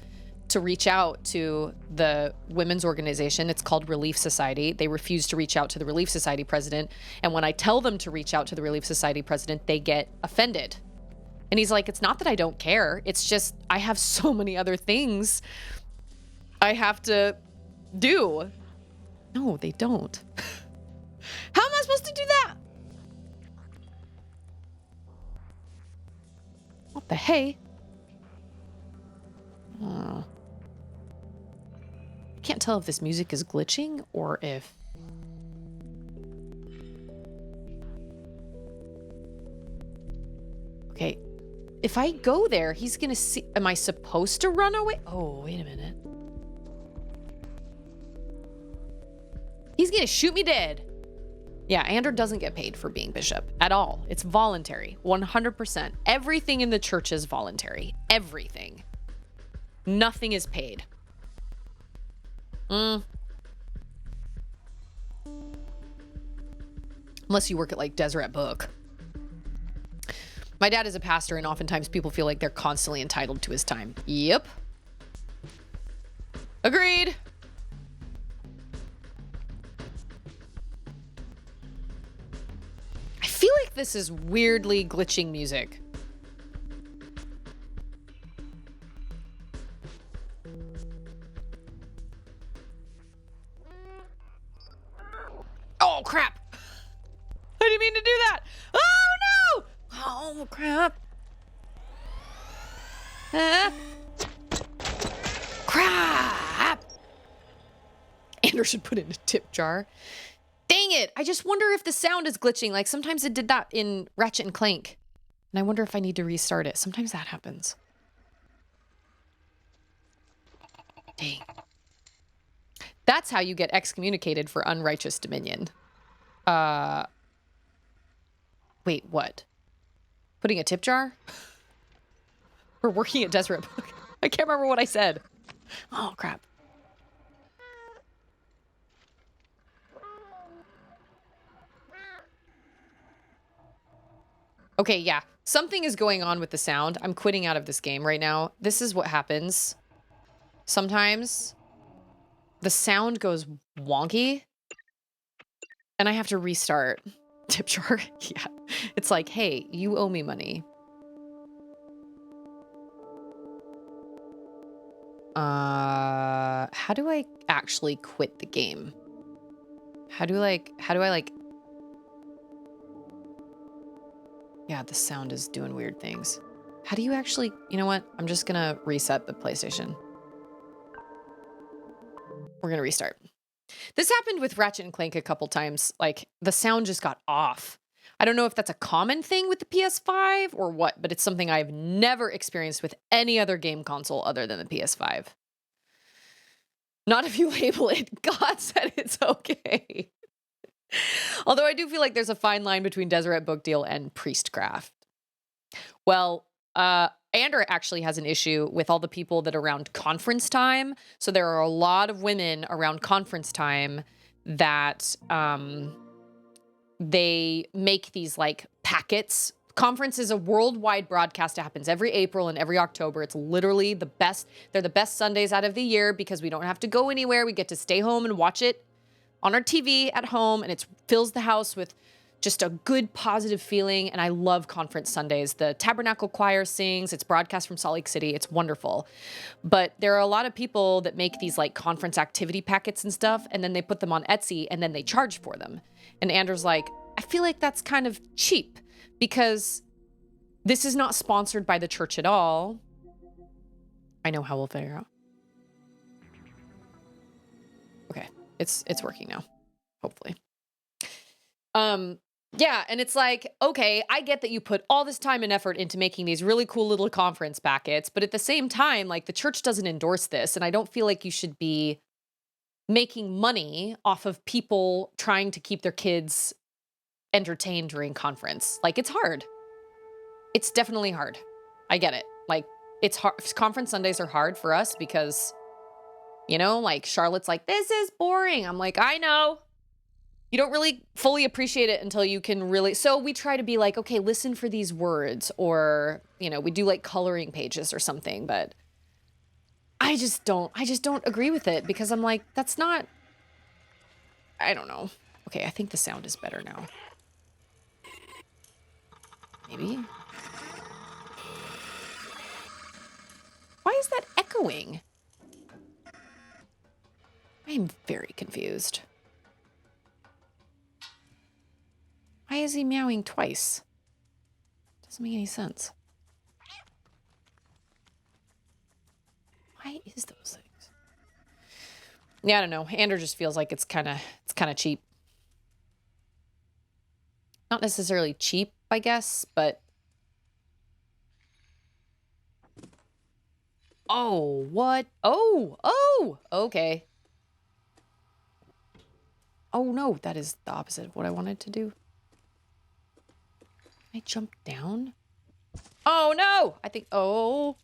to reach out to the women's organization. It's called Relief Society. They refuse to reach out to the Relief Society president. And when I tell them to reach out to the Relief Society president, they get offended. And he's like, it's not that I don't care. It's just I have so many other things I have to do. No, they don't. How am I supposed to do that? What the hey? Oh. I can't tell if this music is glitching or if... Okay. If I go there, he's gonna see... Am I supposed to run away? Oh, wait a minute. He's gonna shoot me dead. Yeah, Andrew doesn't get paid for being bishop at all. It's voluntary, 100%. Everything in the church is voluntary. Everything. Nothing is paid. Unless you work at like Deseret Book. My dad is a pastor, and oftentimes people feel like they're constantly entitled to his time. Yep. Agreed. I feel like this is weirdly glitching music. Oh, crap. I didn't mean to do that. Oh, no. Oh, crap. Crap. Andrew should put it in a tip jar. Dang it. I just wonder if the sound is glitching. Like sometimes it did that in Ratchet and Clank. And I wonder if I need to restart it. Sometimes that happens. Dang. That's how you get excommunicated for unrighteous dominion. Wait, what? Putting a tip jar? Or working at Deseret Book? I can't remember what I said. Oh, crap. Okay, yeah. Something is going on with the sound. I'm quitting out of this game right now. This is what happens. Sometimes the sound goes wonky and I have to restart. Tip jar. Yeah. It's like, hey, you owe me money. How do I actually quit the game? How do I Yeah, the sound is doing weird things. How do you actually, you know what? I'm just gonna reset the PlayStation. We're going to restart. This happened with Ratchet and Clank a couple times. Like, the sound just got off. I don't know if that's a common thing with the PS5 or what, but it's something I've never experienced with any other game console other than the PS5. Not if you label it. God said it's okay. Although I do feel like there's a fine line between Deseret Bookdeal and Priestcraft. Well, Ander actually has an issue with all the people that are around conference time. So there are a lot of women around conference time that they make these like packets. Conference is a worldwide broadcast. It happens every April and every October. It's literally the best. They're the best Sundays out of the year because we don't have to go anywhere. We get to stay home and watch it on our TV at home, and it fills the house with just a good, positive feeling. And I love Conference Sundays. The Tabernacle Choir sings. It's broadcast from Salt Lake City. It's wonderful. But there are a lot of people that make these like conference activity packets and stuff, and then they put them on Etsy, and then they charge for them. And Andrew's like, I feel like that's kind of cheap because this is not sponsored by the church at all. I know how we'll figure out. Okay, it's working now, hopefully. Yeah, and it's like, okay, I get that you put all this time and effort into making these really cool little conference packets, but at the same time, like the church doesn't endorse this, and I don't feel like you should be making money off of people trying to keep their kids entertained during conference. Like, it's hard. It's definitely hard. I get it. Like, it's hard. Conference Sundays are hard for us because, you know, like Charlotte's like, this is boring. I'm like, I know. You don't really fully appreciate it until you can really. So we try to be like, okay, listen for these words, or, you know, we do like coloring pages or something, but I just don't agree with it because I'm like, that's not, I don't know. Okay, I think the sound is better now. Maybe. Why is that echoing? I am very confused. Why is he meowing twice? Doesn't make any sense. Why is those things? Yeah, I don't know. Ander just feels like it's kind of cheap. Not necessarily cheap, I guess, but oh, what? Oh, okay. Oh no, that is the opposite of what I wanted to do. Can I jump down? Oh no! I think, oh.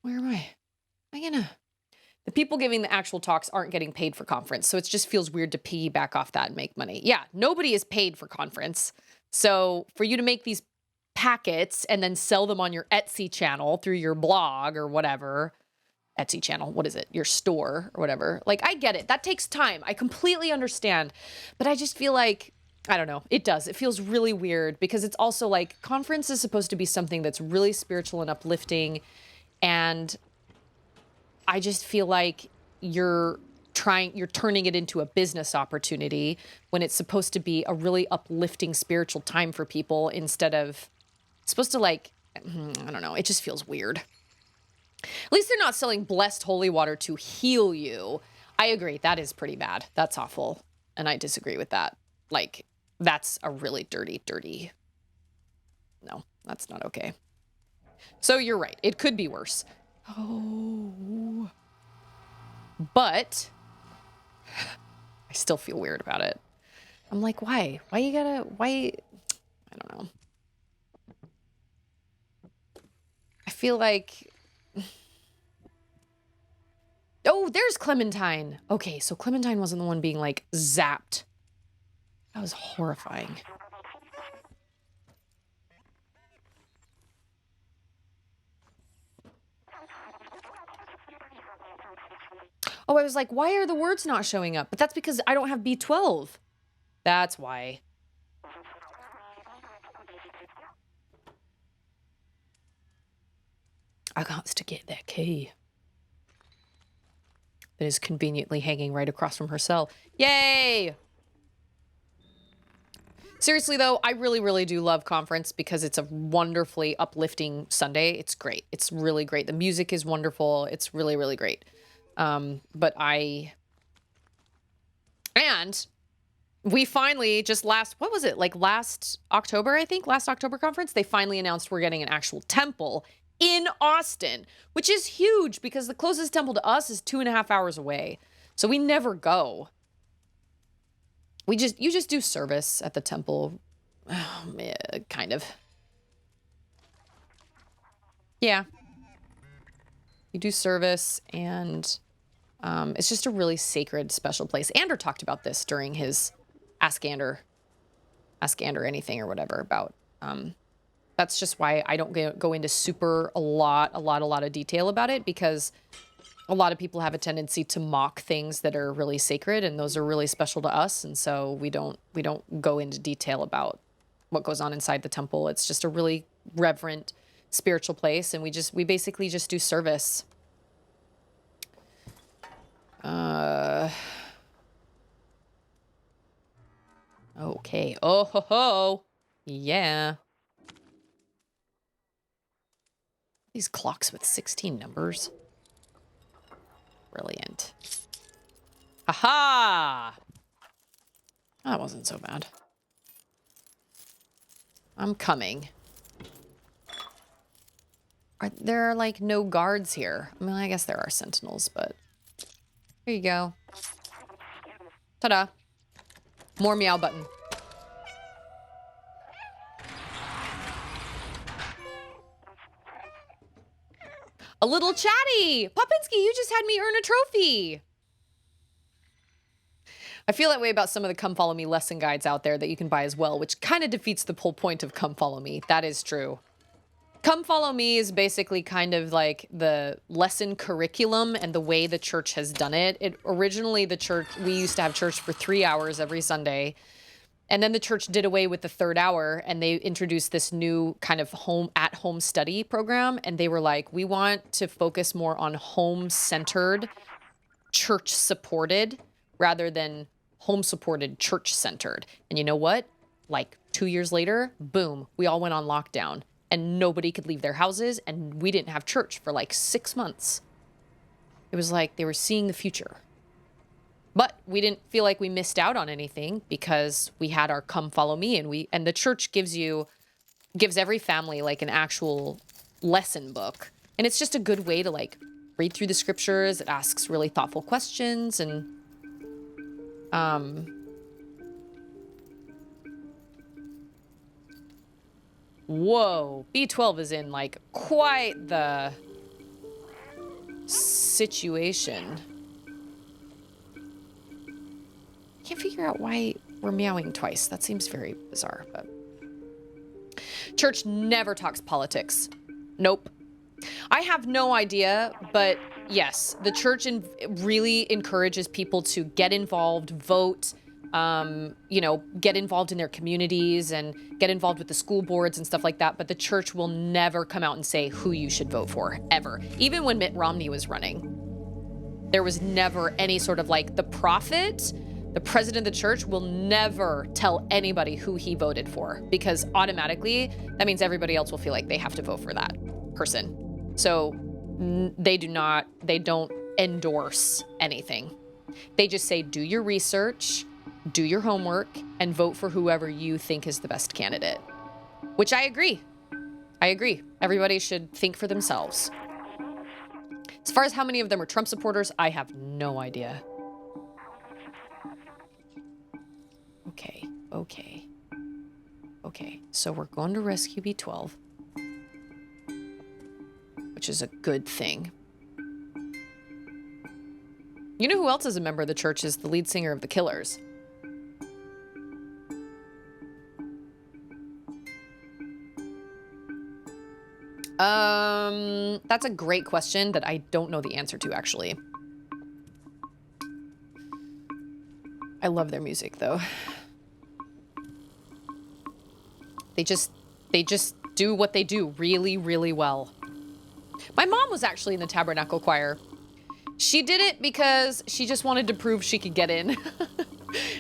Where am I? Am I gonna? The people giving the actual talks aren't getting paid for conference, so it just feels weird to piggyback off that and make money. Yeah, nobody is paid for conference. So for you to make these packets and then sell them on your Etsy channel through your blog or whatever, Etsy channel, what is it? Your store or whatever. Like, I get it. That takes time. I completely understand. But I just feel like, I don't know. It does. It feels really weird because it's also like conference is supposed to be something that's really spiritual and uplifting. And I just feel like you're turning it into a business opportunity when it's supposed to be a really uplifting spiritual time for people instead of supposed to, like, I don't know. It just feels weird. At least they're not selling blessed holy water to heal you. I agree. That is pretty bad. That's awful. And I disagree with that. Like, that's a really dirty. No, that's not okay. So you're right. It could be worse. Oh. But I still feel weird about it. I'm like, why? Why? I don't know. I feel like... Oh, there's Clementine. Okay, so Clementine wasn't the one being, like, zapped. That was horrifying. Oh, I was like, why are the words not showing up? But that's because I don't have B12. That's why. I got to get that key. That is conveniently hanging right across from her cell. Yay! Seriously, though, I really, really do love Conference because it's a wonderfully uplifting Sunday. It's great. It's really great. The music is wonderful. It's really, really great. And we finally just what was it? Like last October, I think, last October Conference, they finally announced we're getting an actual temple in Austin, which is huge because the closest temple to us is 2.5 hours away. So we never go. You just do service at the temple. Oh, man, kind of. Yeah. You do service, and it's just a really sacred, special place. Ander talked about this during his Ask Ander anything or whatever about. That's just why I don't go into a lot of detail about it, because a lot of people have a tendency to mock things that are really sacred, and those are really special to us. And so we don't go into detail about what goes on inside the temple. It's just a really reverent spiritual place, and we basically just do service. Okay. Oh ho ho. Yeah. These clocks with 16 numbers. Brilliant. Aha! That wasn't so bad. I'm coming. There are like no guards here. I mean, I guess there are sentinels, but here you go. Ta-da. More meow button. A little chatty! Popinski, you just had me earn a trophy! I feel that way about some of the Come Follow Me lesson guides out there that you can buy as well, which kind of defeats the whole point of Come Follow Me. That is true. Come Follow Me is basically kind of like the lesson curriculum and the way the church has done it. Originally, we used to have church for 3 hours every Sunday. And then the church did away with the third hour, and they introduced this new kind of at-home study program. And they were like, we want to focus more on home-centered, church-supported, rather than home-supported, church-centered. And you know what? Like 2 years later, boom, we all went on lockdown, and nobody could leave their houses, and we didn't have church for like 6 months. It was like they were seeing the future. But we didn't feel like we missed out on anything because we had our Come Follow Me, and the church gives every family like an actual lesson book. And it's just a good way to like read through the scriptures. It asks really thoughtful questions, and whoa, B12 is in like quite the situation. Can't figure out why we're meowing twice. That seems very bizarre, but church never talks politics. Nope. I have no idea, but yes, the church really encourages people to get involved, vote, get involved in their communities and get involved with the school boards and stuff like that. But the church will never come out and say who you should vote for, ever. Even when Mitt Romney was running, there was never any sort of like the president of the church will never tell anybody who he voted for, because automatically that means everybody else will feel like they have to vote for that person. So they don't endorse anything. They just say, do your research, do your homework, and vote for whoever you think is the best candidate. Which I agree. Everybody should think for themselves. As far as how many of them are Trump supporters, I have no idea. Okay, so we're going to rescue B12, which is a good thing. You know who else is a member of the church is the lead singer of The Killers. That's a great question that I don't know the answer to, actually. I love their music, though. They just do what they do really, really well. My mom was actually in the Tabernacle Choir. She did it because she just wanted to prove she could get in.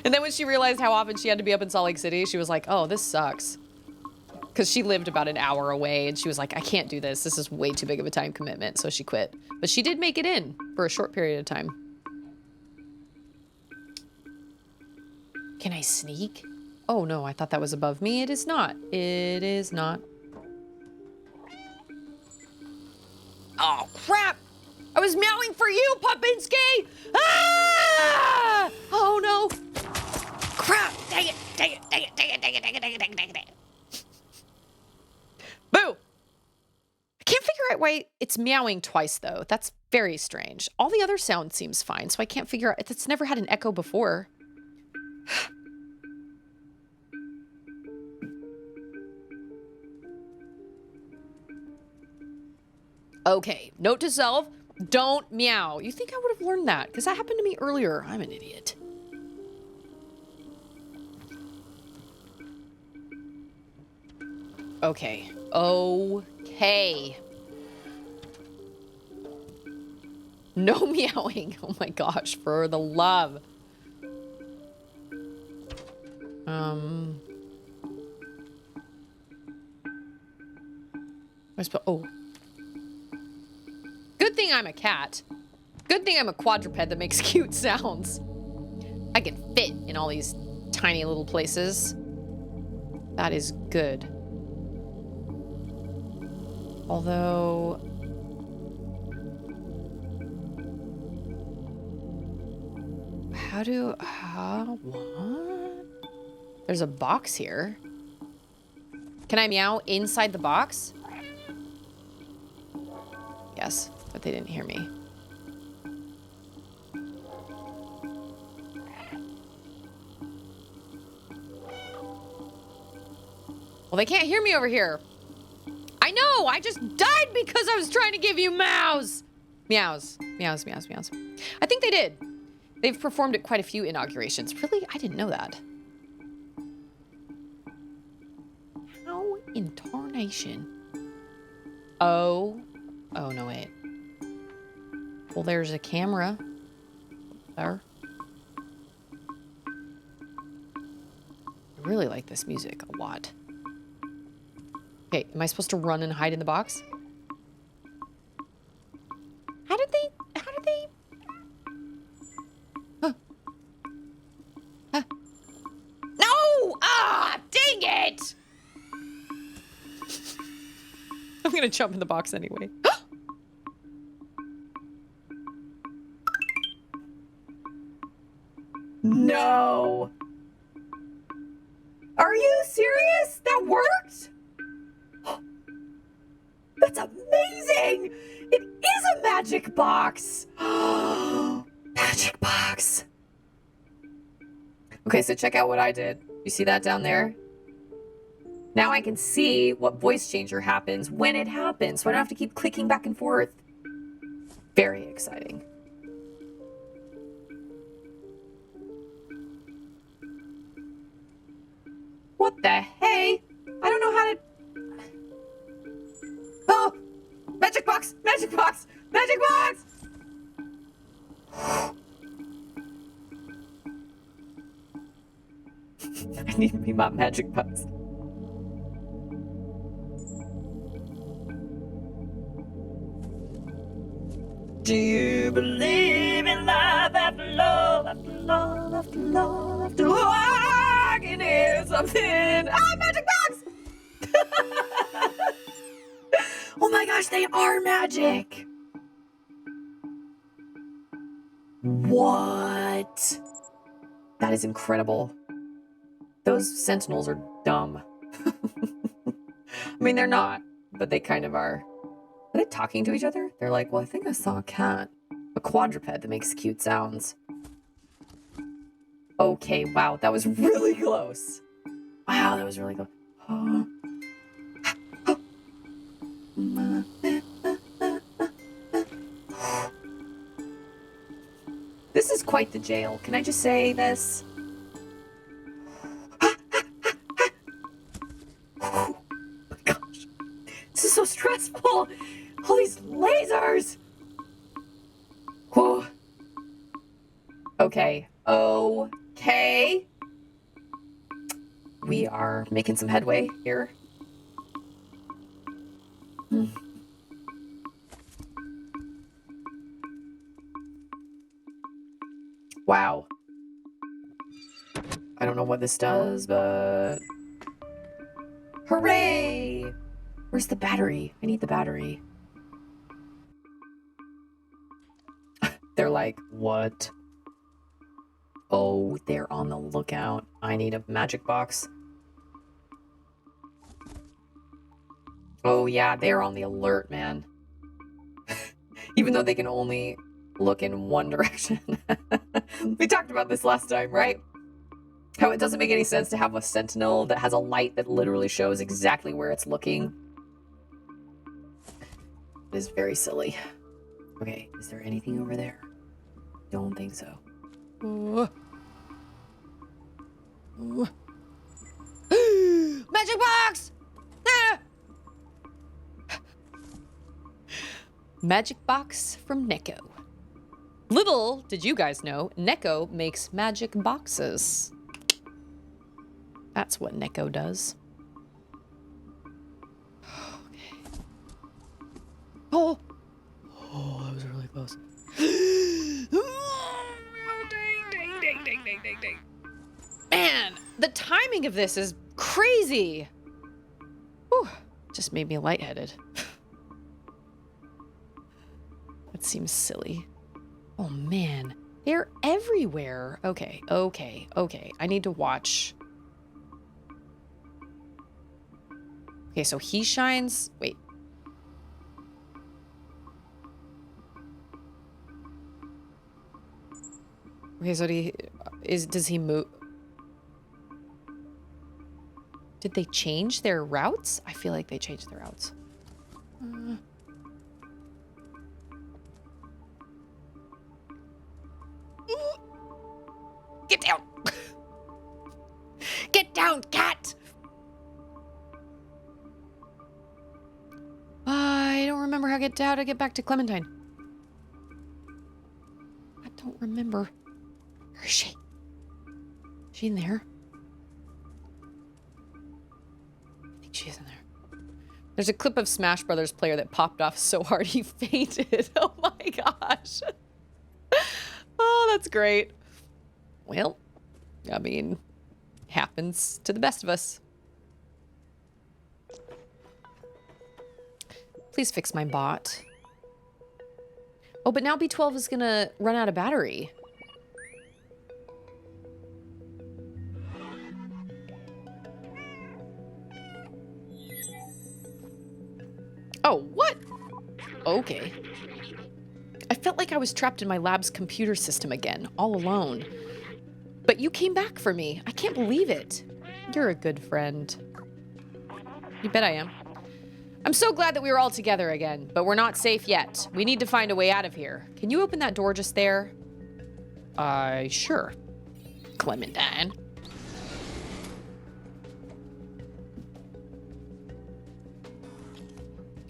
And then when she realized how often she had to be up in Salt Lake City, she was like, oh, this sucks. Because she lived about an hour away, and she was like, I can't do this. This is way too big of a time commitment. So she quit. But she did make it in for a short period of time. Can I sneak? Oh, no, I thought that was above me. It is not. It is not. Oh, crap! I was meowing for you, Popinski! Ah! Oh, no. Crap! Dang it! Dang it! Dang it! Dang it! Dang it! Dang it! Dang it! Dang it! Dang it! Dang it! Boo! I can't figure out why it's meowing twice, though. That's very strange. All the other sound seems fine, so I can't figure out. It's never had an echo before. Okay, note to self, don't meow. You think I would have learned that? Because that happened to me earlier. I'm an idiot. Okay. Okay. No meowing. Oh my gosh, for the love. Oh. Good thing I'm a cat. Good thing I'm a quadruped that makes cute sounds. I can fit in all these tiny little places. That is good. Although... what? There's a box here. Can I meow inside the box? Yes, but they didn't hear me. Well, they can't hear me over here. I know, I just died because I was trying to give you meows. Meows, meows, meows, meows. I think they did. They've performed at quite a few inaugurations. Really? I didn't know that. How in tarnation? Oh. Oh, no, wait. Well, there's a camera. There. I really like this music a lot. Okay, am I supposed to run and hide in the box? How did they... Huh. Huh. No! Ah, dang it! I'm gonna jump in the box anyway. No! Are you serious? That worked? That's amazing! It is a magic box! Magic box. Okay, so check out what I did. You see that down there? Now I can see what voice changer happens when it happens, so I don't have to keep clicking back and forth. Very exciting. What the hey? I don't know how to... Oh! Magic box! Magic box! Magic box! I need me my magic box. Do you believe in love after love after love after love after love? I can hear something. Ah, magic box! Oh my gosh, they are magic. What? That is incredible. Those sentinels are dumb. I mean, they're not, but they kind of are. Are they talking to each other? They're like, well, I think I saw a cat. A quadruped that makes cute sounds. Okay, wow, that was really close. Wow, that was really close. This is quite the jail. Can I just say this? Oh my gosh. This is so stressful. All these lasers. Whoa. Okay. Okay. Okay. We are making some headway here. Wow. I don't know what this does, but... Hooray! Where's the battery? I need the battery. They're like, what? Oh, they're on the lookout. I need a magic box. Oh yeah, they're on the alert, man. Even though they can only look in one direction. We talked about this last time, right? How it doesn't make any sense to have a sentinel that has a light that literally shows exactly where it's looking. It is very silly. Okay, is there anything over there? Don't think so. Magic box! Ah! Magic box from Neko. Little did you guys know, Neko makes magic boxes. That's what Neko does. Okay. Oh! Oh, that was really close. Dang. Man, the timing of this is crazy. Whew, just made me lightheaded. That seems silly. Oh man, they're everywhere. Okay. I need to watch. Okay, so he shines. Wait. Okay, so does he move? Did they change their routes? I feel like they changed their routes. Get down! Get down, cat! I don't remember how to get back to Clementine. I don't remember. Where is she? Is she in there? I think she is in there. There's a clip of Smash Brothers player that popped off so hard he fainted. Oh my gosh. Oh, that's great. Well, I mean, happens to the best of us. Please fix my bot. Oh, but now B12 is gonna run out of battery. Oh, what? Okay. I felt like I was trapped in my lab's computer system again, all alone. But you came back for me. I can't believe it. You're a good friend. You bet I am. I'm so glad that we were all together again, but we're not safe yet. We need to find a way out of here. Can you open that door just there? Sure. Clementine.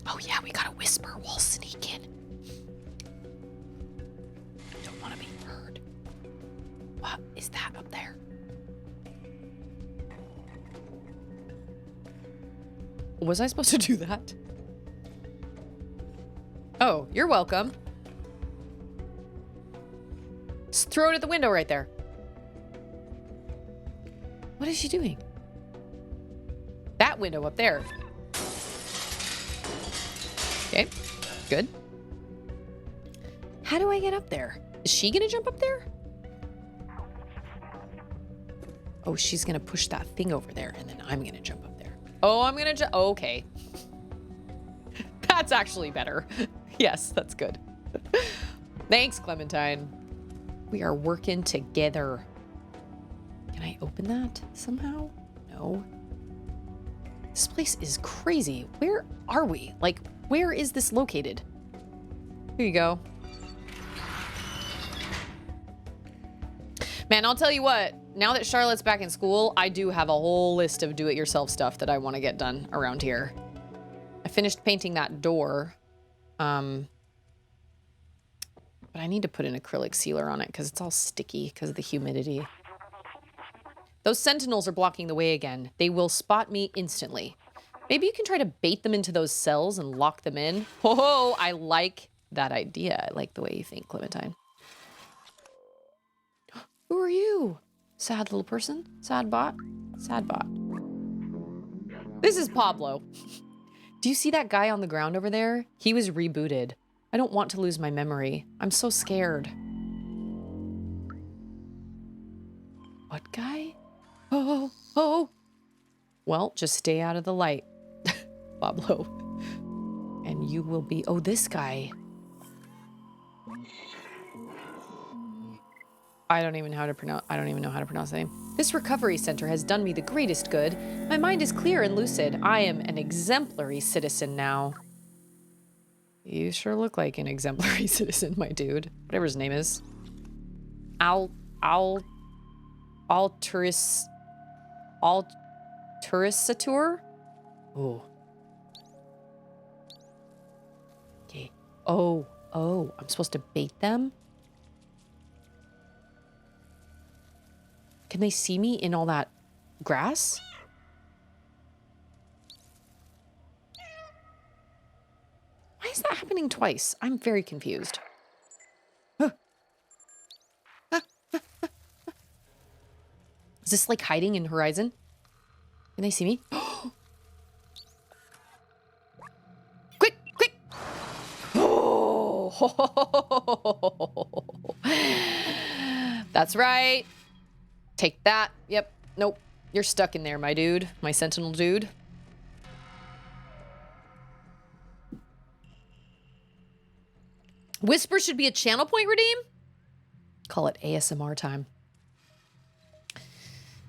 Oh yeah, we gotta whisper while sneaking. Don't want to be heard. What is that up there? Was I supposed to do that? Oh, you're welcome. Just throw it at the window right there. What is she doing? That window up there. Okay, good. How do I get up there? Is she gonna jump up there? Oh, she's gonna push that thing over there, and then I'm gonna jump up there. Oh, I'm gonna jump. Oh, okay. That's actually better. Yes, that's good. Thanks, Clementine. We are working together. Can I open that somehow? No. This place is crazy. Where are we? Like, where is this located? Here you go. Man, I'll tell you what. Now that Charlotte's back in school, I do have a whole list of do-it-yourself stuff that I want to get done around here. I finished painting that door. But I need to put an acrylic sealer on it because it's all sticky because of the humidity. Those sentinels are blocking the way again. They will spot me instantly. Maybe you can try to bait them into those cells and lock them in. Oh, I like that idea. I like the way you think, Clementine. Who are you? Sad little person? Sad bot? Sad bot. This is Pablo. Do you see that guy on the ground over there? He was rebooted. I don't want to lose my memory. I'm so scared. What guy? Oh, oh. Well, just stay out of the light, Pablo. And you will be... Oh, this guy. I don't even know how to pronounce the name. This recovery center has done me the greatest good. My mind is clear and lucid. I am an exemplary citizen now. You sure look like an exemplary citizen, my dude. Whatever his name is. Alturisator? Oh. Okay. Oh, I'm supposed to bait them? Can they see me in all that grass? Why is that happening twice? I'm very confused. Is this like hiding in Horizon? Can they see me? Quick, quick! Oh, that's right. Take that. Yep. Nope. You're stuck in there, my dude. My sentinel dude. Whisper should be a channel point redeem? Call it ASMR time.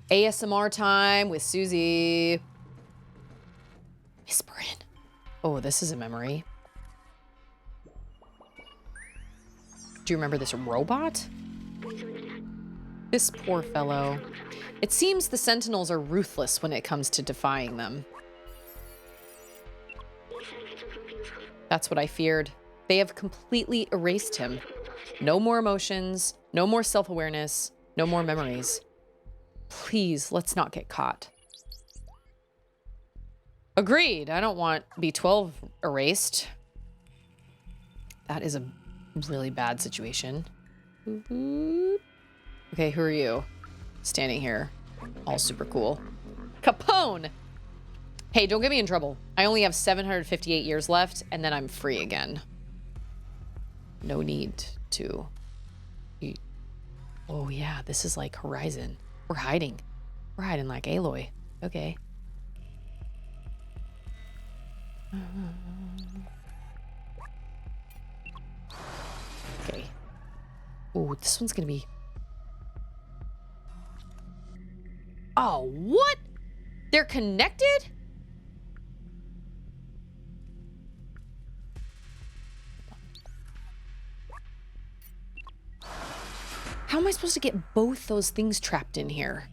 ASMR time with Susie. Whispering. Oh, this is a memory. Do you remember this robot? This poor fellow. It seems the Sentinels are ruthless when it comes to defying them. That's what I feared. They have completely erased him. No more emotions, no more self-awareness, no more memories. Please, let's not get caught. Agreed. I don't want B12 erased. That is a really bad situation. Okay, who are you? Standing here. All super cool. Capone! Hey, don't get me in trouble. I only have 758 years left, and then I'm free again. No need to eat. Oh, yeah, this is like Horizon. We're hiding. We're hiding like Aloy. Okay. Okay. Oh, this one's gonna be... Oh, what? They're connected? How am I supposed to get both those things trapped in here?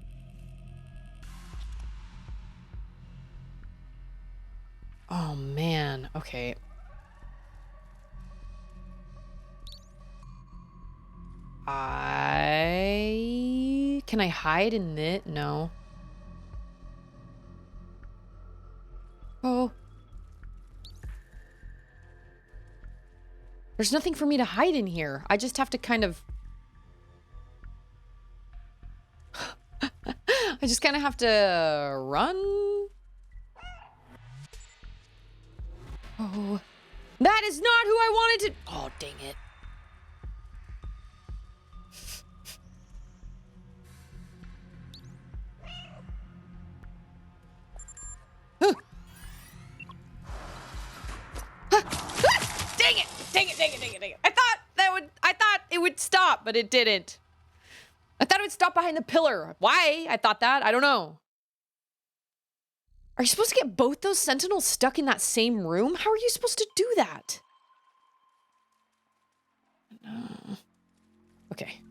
Oh, man. Okay. Can I hide in it? No. Oh. There's nothing for me to hide in here. I just have to kind of... I just kind of have to run. Oh. That is not who I wanted to... Oh, dang it. Dang it! Dang it, dang it, dang it, dang it. I thought it would stop, but it didn't. I thought it would stop behind the pillar. Why? I thought that. I don't know. Are you supposed to get both those sentinels stuck in that same room? How are you supposed to do that? No. Okay.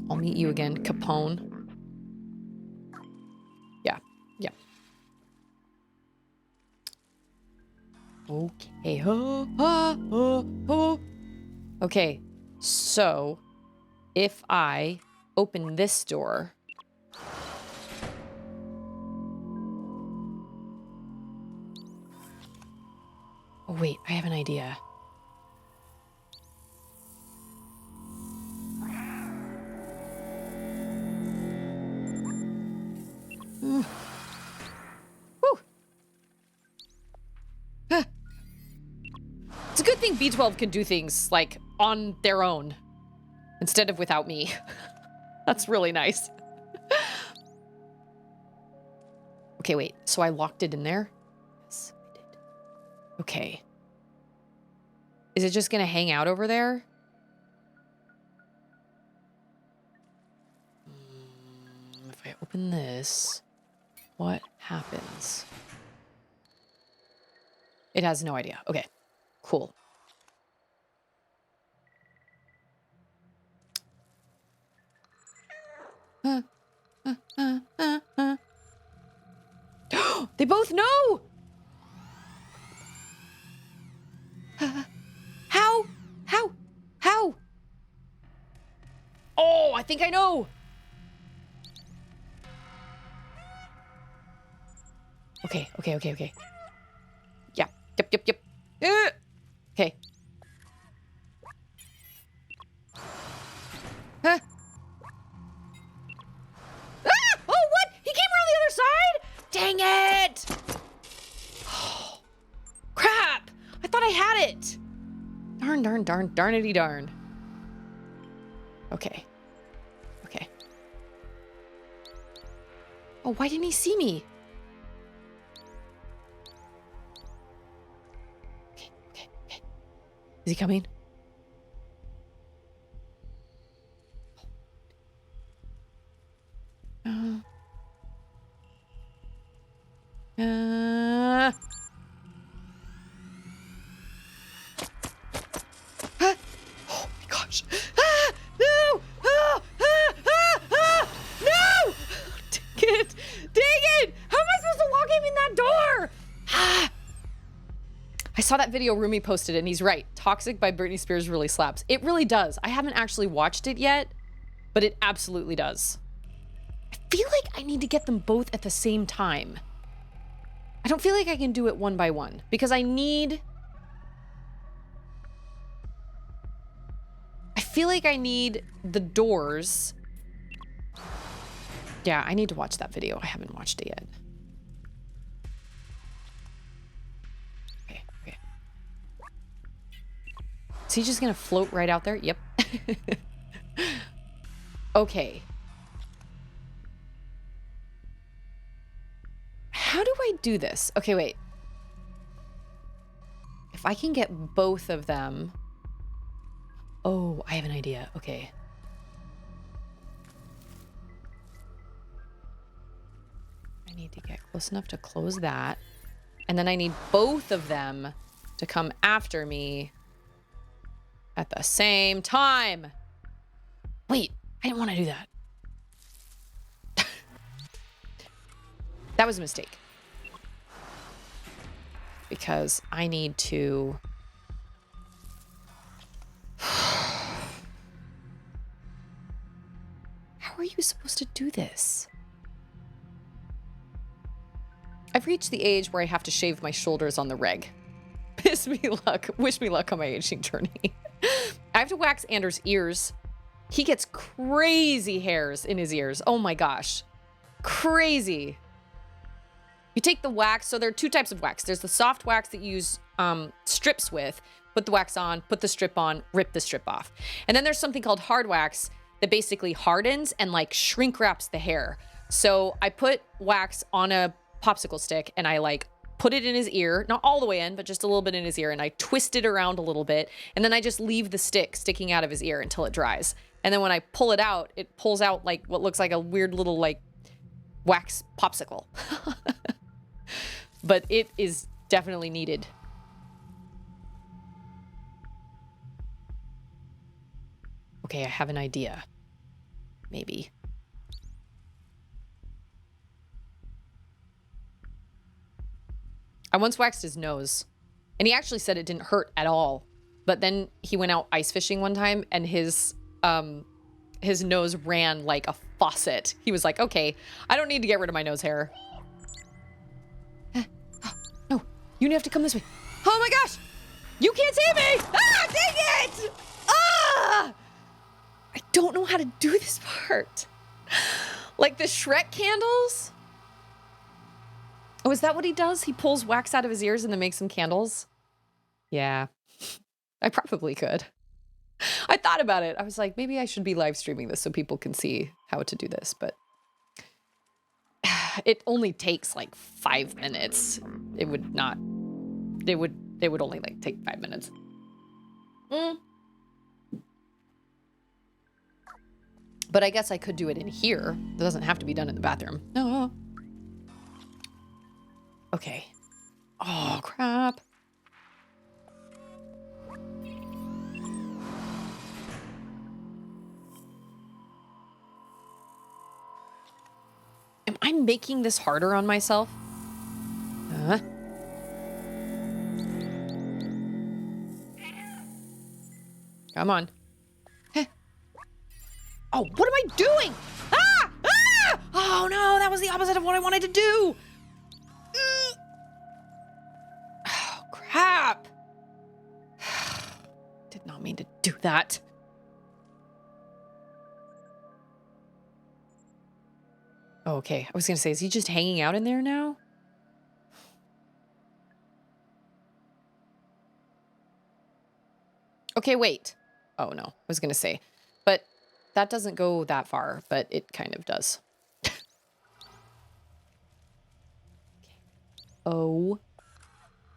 I'll meet you again, Capone. Yeah. Yeah. Okay. Okay. So, if I open this door, wait, I have an idea. Woo. Huh. It's a good thing B12 can do things, like, on their own, instead of without me. That's really nice. Okay, wait, so I locked it in there? Yes, I did. Okay. Is it just gonna hang out over there? If I open this, what happens? It has no idea. Okay, cool. They both know! How? How? How? Oh, I think I know! Okay. Yep. Okay. Huh? Ah! Oh, what? He came around the other side? Dang it! Oh, crap! I thought I had it. Darnity darn. Okay. Oh, why didn't he see me? Okay. Is he coming? Oh my gosh. No! No! Dang it! How am I supposed to lock him in that door? I saw that video Rumi posted and he's right. Toxic by Britney Spears really slaps. It really does. I haven't actually watched it yet, but it absolutely does. I feel like I need to get them both at the same time. I don't feel like I can do it one by one because I feel like I need the doors. Yeah, I need to watch that video. I haven't watched it yet. Okay. Is he just gonna float right out there? Yep. Okay. How do I do this? Okay, wait. If I can get both of them... Oh, I have an idea. Okay. I need to get close enough to close that. And then I need both of them to come after me at the same time. Wait, I didn't want to do that. That was a mistake. Because I need to... How are you supposed to do this? I've reached the age where I have to shave my shoulders on the reg. Wish me luck on my aging journey. I have to wax Anders' ears. He gets crazy hairs in his ears. Oh my gosh. Crazy. You take the wax, so there are two types of wax. There's the soft wax that you use strips with, put the wax on, put the strip on, rip the strip off. And then there's something called hard wax that basically hardens and like shrink wraps the hair. So I put wax on a popsicle stick and I like put it in his ear, not all the way in, but just a little bit in his ear. And I twist it around a little bit. And then I just leave the stick sticking out of his ear until it dries. And then when I pull it out, it pulls out like what looks like a weird little like wax popsicle. But it is definitely needed. Okay, I have an idea. Maybe. I once waxed his nose, and he actually said it didn't hurt at all. But then he went out ice fishing one time, and his nose ran like a faucet. He was like, okay, I don't need to get rid of my nose hair. No, you have to come this way. Oh my gosh! You can't see me! Ah, dang it! Ah! I don't know how to do this part. Like the Shrek candles? Oh, is that what he does? He pulls wax out of his ears and then makes some candles? Yeah. I probably could. I thought about it. I was like, maybe I should be live streaming this so people can see how to do this, but it only takes like 5 minutes. It would not. It would only like take 5 minutes. But I guess I could do it in here. It doesn't have to be done in the bathroom. No. Okay. Oh, crap. Am I making this harder on myself? Come on. Oh, what am I doing? Ah! Ah! Oh no, that was the opposite of what I wanted to do. Oh, crap. Did not mean to do that. Okay, I was gonna say, is he just hanging out in there now? Okay, wait. Oh no, I was gonna say, but that doesn't go that far, but it kind of does. Oh.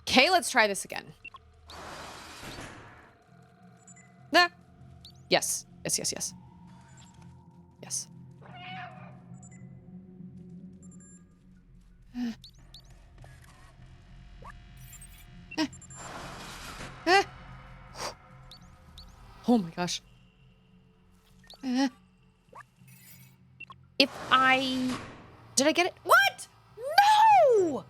Okay, let's try this again. Nah. Yes. Yes, yes, yes. Yes. Oh my gosh. If I... Did I get it? What? No!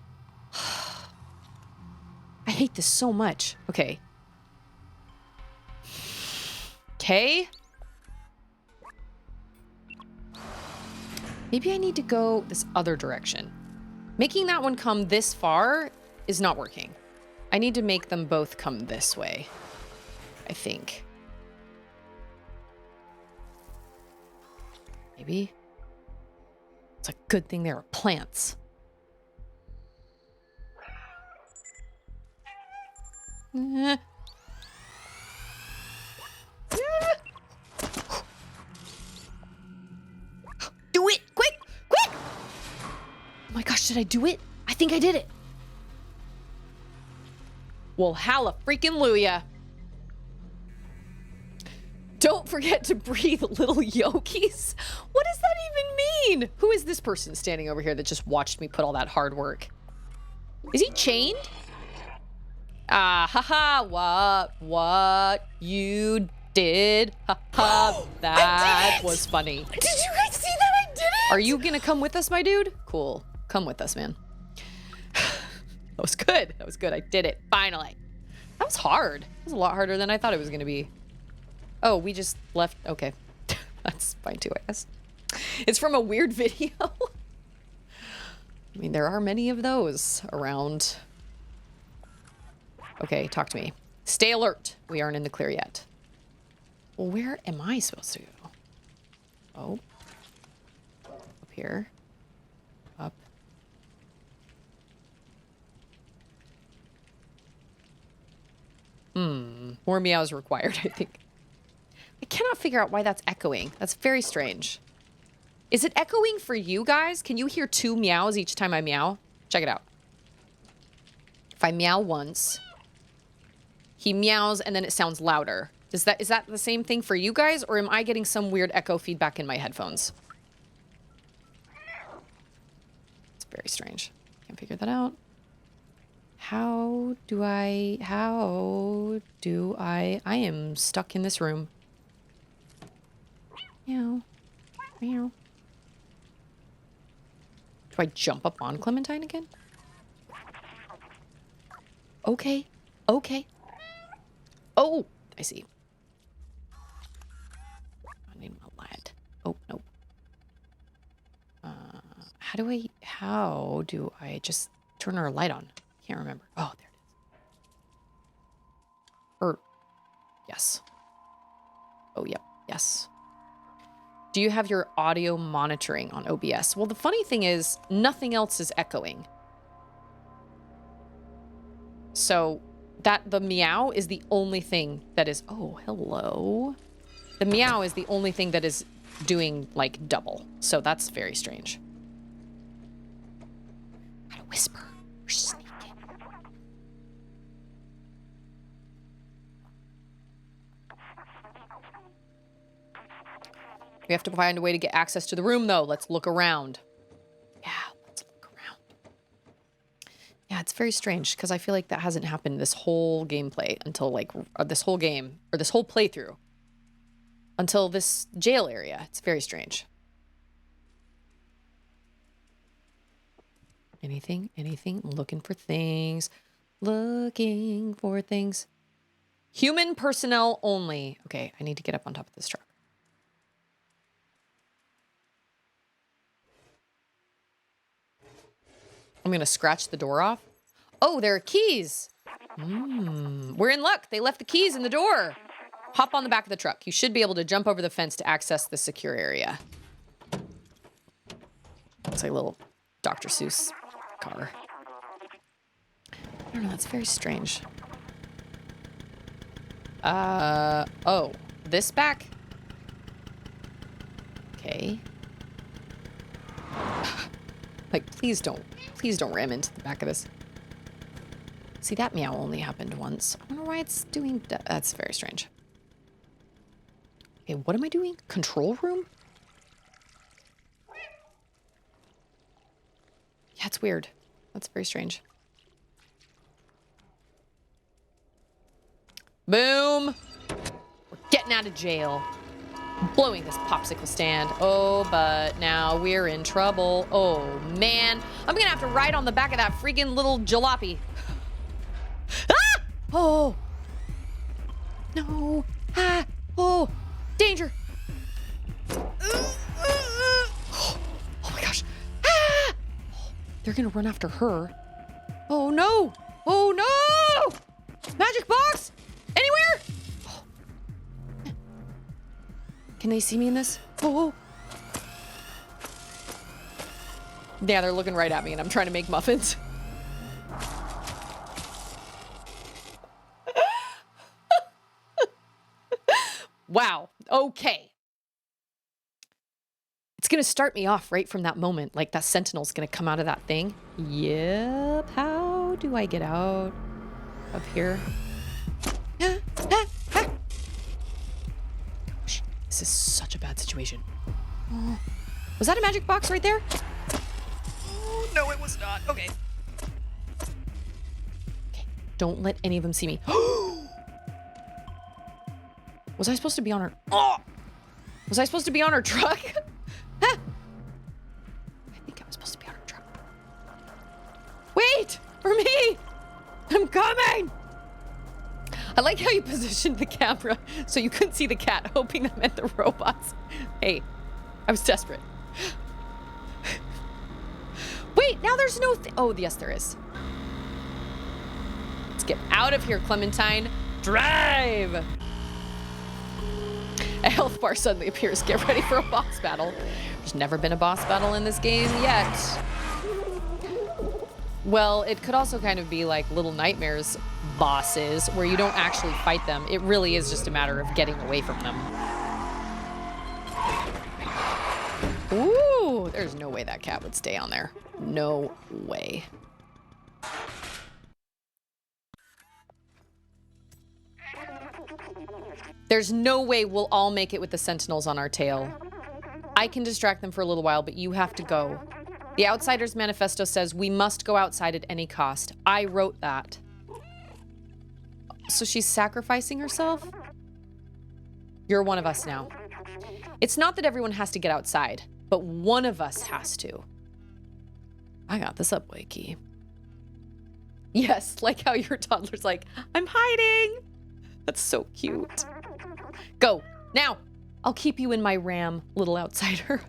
I hate this so much. Okay. Okay. Maybe I need to go this other direction. Making that one come this far is not working. I need to make them both come this way, I think. Maybe. It's a good thing there are plants. Do it! Quick! Quick! Oh my gosh, did I do it? I think I did it. Well, hallelujah. Don't forget to breathe, little yokis. What does that even mean? Who is this person standing over here that just watched me put all that hard work? Is he chained? Ah, haha, what you did. Haha, that was funny. Did you guys see that? I did it! Are you gonna come with us, my dude? Cool. Come with us, man. That was good. That was good. I did it. Finally. That was hard. It was a lot harder than I thought it was gonna be. Oh, we just left. Okay. That's fine too, I guess. It's from a weird video. I mean, there are many of those around. Okay, talk to me. Stay alert. We aren't in the clear yet. Well, where am I supposed to go? Oh. Up here. Up. More meows required, I think. I cannot figure out why that's echoing. That's very strange. Is it echoing for you guys? Can you hear 2 meows each time I meow? Check it out. If I meow once, he meows and then it sounds louder. Is that the same thing for you guys, or am I getting some weird echo feedback in my headphones? It's very strange. Can't figure that out. How do I am stuck in this room. Meow. Meow. Do I jump up on Clementine again? Okay. Okay. Oh, I see. I need my light. Oh, no. How do I just turn our light on? Can't remember. Oh, there Oh, yep. Yes. Do you have your audio monitoring on OBS? Well, the funny thing is nothing else is echoing. So the meow is the only thing that is, oh, hello. The meow is the only thing that is doing like double. So that's very strange. Gotta whisper. We're sneaking. We have to find a way to get access to the room though. Let's look around. Yeah, let's look around. Yeah, it's very strange because I feel like that hasn't happened this whole gameplay until like this whole game or this whole playthrough until this jail area. It's very strange. Anything? Anything? I'm looking for things. Looking for things. Human personnel only. Okay, I need to get up on top of this truck. I'm going to scratch the door off. Oh, there are keys. We're in luck. They left the keys in the door. Hop on the back of the truck. You should be able to jump over the fence to access the secure area. It's like a little Dr. Seuss car. I don't know. That's very strange. Oh, this back? Okay. Like, please don't ram into the back of this. See, that meow only happened once. I wonder why it's doing that. That's very strange. Okay, what am I doing? Control room? Yeah, it's weird. That's very strange. Boom! We're getting out of jail. Blowing this popsicle stand. Oh, but now we're in trouble. Oh, man. I'm gonna have to ride on the back of that freaking little jalopy. Ah! Oh. No. Ah. Oh. Danger. Oh my gosh. Ah! They're gonna run after her. Oh, no. Oh, no. Magic box. Anywhere? Can they see me in this? Oh. Yeah, they're looking right at me and I'm trying to make muffins. Wow. Okay. It's going to start me off right from that moment. Like that sentinel's going to come out of that thing. Yep. How do I get out of here? This is such a bad situation. Oh. Was that a magic box right there? Oh, no, it was not. Okay. Okay. Don't let any of them see me. Was I supposed to be on her? Oh! Was I supposed to be on her truck? Huh? I think I was supposed to be on her truck. Wait for me! I'm coming! I like how you positioned the camera so you couldn't see the cat, hoping that meant the robots. Hey, I was desperate. Wait, now there's no oh, yes, there is. Let's get out of here, Clementine. Drive! A health bar suddenly appears. Get ready for a boss battle. There's never been a boss battle in this game yet. Well, it could also kind of be like Little Nightmares bosses where you don't actually fight them. It really is just a matter of getting away from them. Ooh, there's no way that cat would stay on there. No way. There's no way we'll all make it with the sentinels on our tail. I can distract them for a little while, but you have to go. The Outsider's Manifesto says we must go outside at any cost. I wrote that. So she's sacrificing herself? You're one of us now. It's not that everyone has to get outside, but one of us has to. I got the subway key. Yes, like how your toddler's like, I'm hiding. That's so cute. Go, now. I'll keep you in my RAM, little outsider.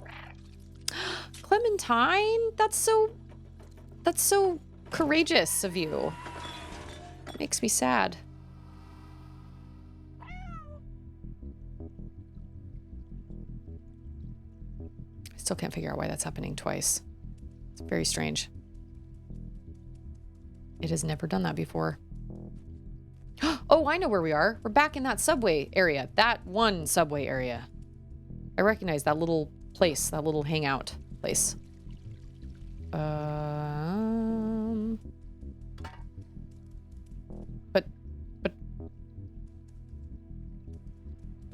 Clementine, that's so courageous of you. It makes me sad. still can't figure out why that's happening twice. It's very strange. It has never done that before. Oh, I know where we are. We're back in that subway area. That one subway area. I recognize that little place, that little hangout place. But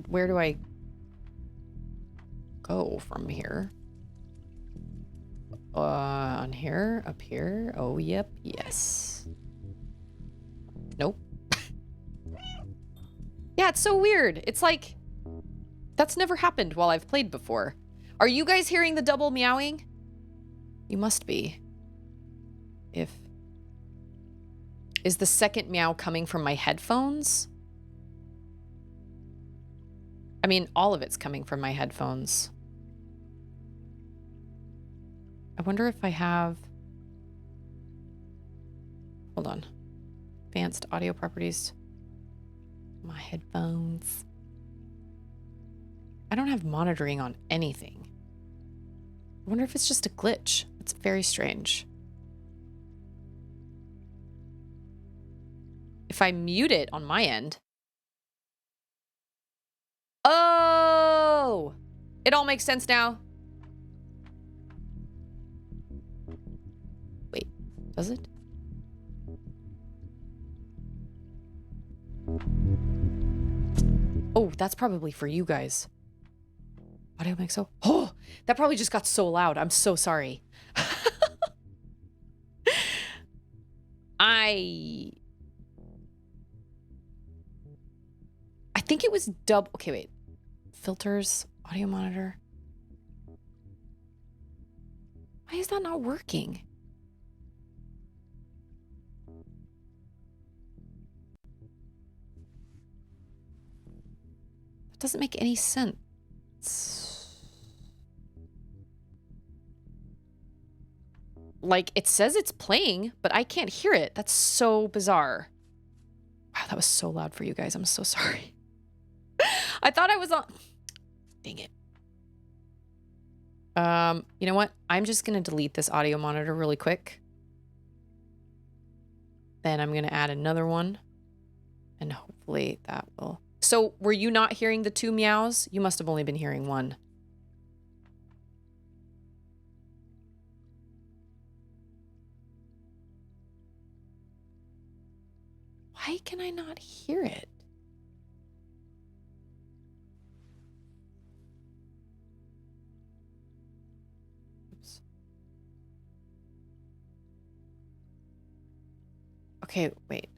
where do I go from here? On here, up here. Oh, yep, yes. Nope. Yeah, it's so weird. It's like, that's never happened while I've played before. Are you guys hearing the double meowing? You must be. Is the second meow coming from my headphones? I mean, all of it's coming from my headphones. I wonder if I have... Hold on. Advanced audio properties. My headphones. I don't have monitoring on anything. I wonder if it's just a glitch. It's very strange. If I mute it on my end... Oh! It all makes sense now. Wait, does it? Oh, that's probably for you guys. Audio makes so... Oh, that probably just got so loud. I'm so sorry. I think it was double... Okay, wait. Filters, audio monitor. Why is that not working? That doesn't make any sense. Like, it says it's playing, but I can't hear it. That's so bizarre. Wow, that was so loud for you guys. I'm so sorry. I thought I was on... Dang it. You know what? I'm just going to delete this audio monitor really quick. Then I'm going to add another one. And hopefully that will... So, were you not hearing the 2 meows? You must have only been hearing one. Why can I not hear it? Oops. Okay, wait.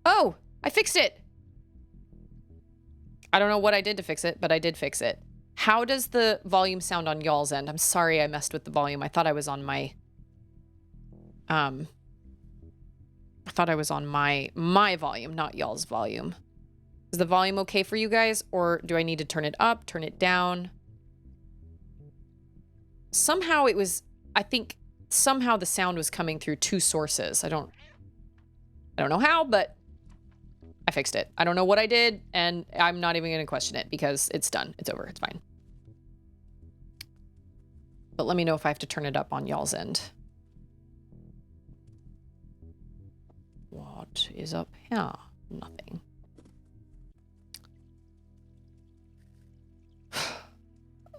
Oh, I fixed it. I don't know what I did to fix it, but I did fix it. How does the volume sound on y'all's end? I'm sorry I messed with the volume. I thought I was on my... I thought I was on my volume, not y'all's volume. Is the volume okay for you guys? Or do I need to turn it up, turn it down? Somehow it was... I think somehow the sound was coming through 2 sources. I don't know how, but... I fixed it. I don't know what I did, and I'm not even going to question it because it's done. It's over. It's fine. But let me know if I have to turn it up on y'all's end. What is up here? Nothing.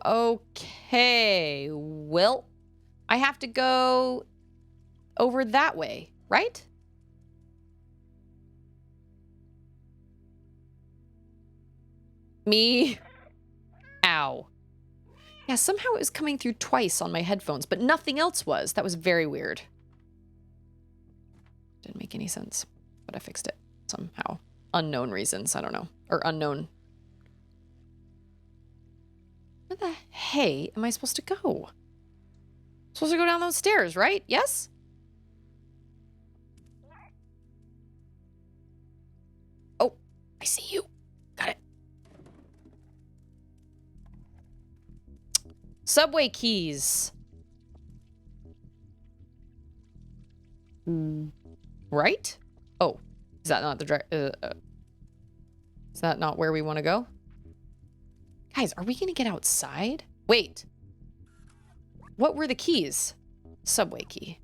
Okay. Well, I have to go over that way, right? Me. Ow. Yeah, somehow it was coming through twice on my headphones, but nothing else was. That was very weird. Didn't make any sense, but I fixed it somehow. Unknown reasons, I don't know. Or unknown. Where the hey am I supposed to go? I'm supposed to go down those stairs, right? Yes? Oh, I see you. Got it. Subway keys. Right? Oh, is that not the is that not where we want to go? Guys, are we going to get outside? Wait, What were the keys? Subway key.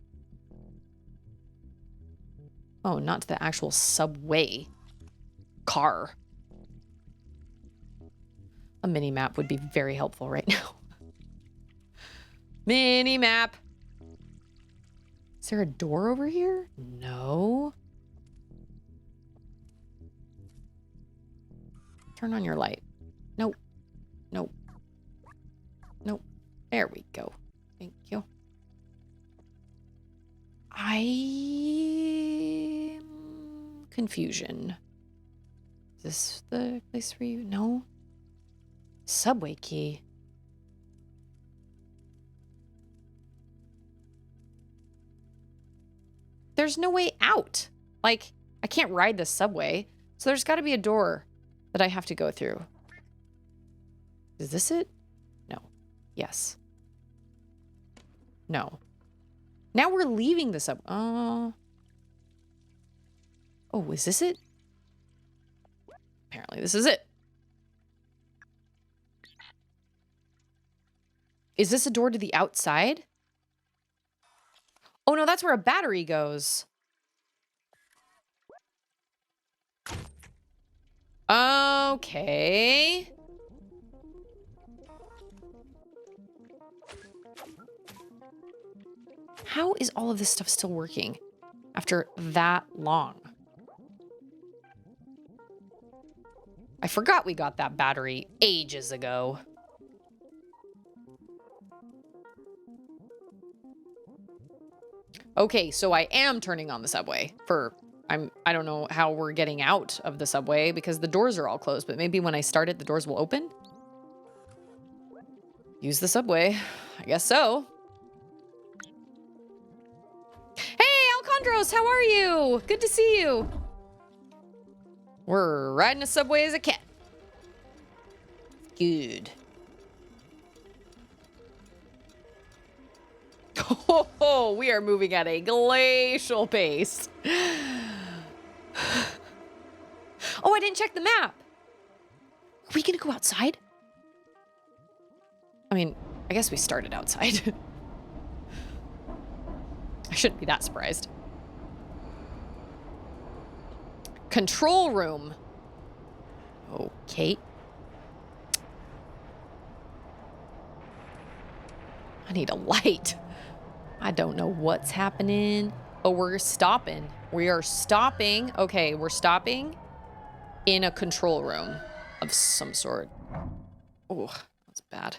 Oh, not to the actual subway car. A mini map would be very helpful right now. Mini map. Is there a door over here? No. Turn on your light. Nope. Nope. Nope. There we go. Thank you. Confusion. Is this the place for you? No. Subway key. There's no way out. Like, I can't ride the subway. So there's got to be a door that I have to go through. Is this it? No. Yes. No. Now we're leaving the subway. Oh, is this it? Apparently this is it. Is this a door to the outside? Oh no, that's where a battery goes. Okay. How is all of this stuff still working after that long? I forgot we got that battery ages ago. Okay, so I am turning on the subway for... I don't know how we're getting out of the subway because the doors are all closed, but maybe when I start it, the doors will open? Use the subway. I guess so. Hey, Alcondros, how are you? Good to see you. We're riding a subway as a cat. Good. Oh, we are moving at a glacial pace. Oh, I didn't check the map. Are we gonna go outside? I mean, I guess we started outside. I shouldn't be that surprised. Control room. Okay. I need a light. I don't know what's happening. Oh, we're stopping. We are stopping. Okay, we're stopping in a control room of some sort. Oh, that's bad.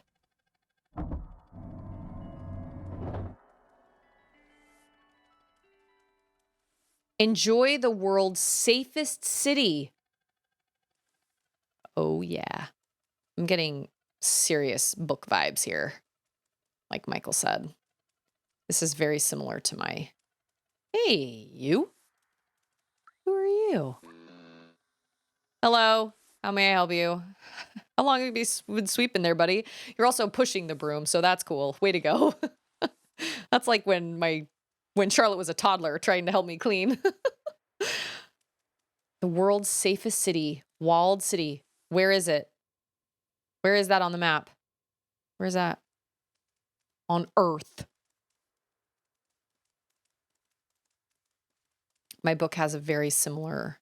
Enjoy the world's safest city. Oh, yeah. I'm getting serious book vibes here, like Michael said. This is very similar to my... Hey, you? Who are you? Hello. How may I help you? How long have you been sweeping there, buddy? You're also pushing the broom, so that's cool. Way to go. That's like when Charlotte was a toddler trying to help me clean. The world's safest city. Walled city. Where is it? Where is that on the map? Where is that? On Earth. My book has a very similar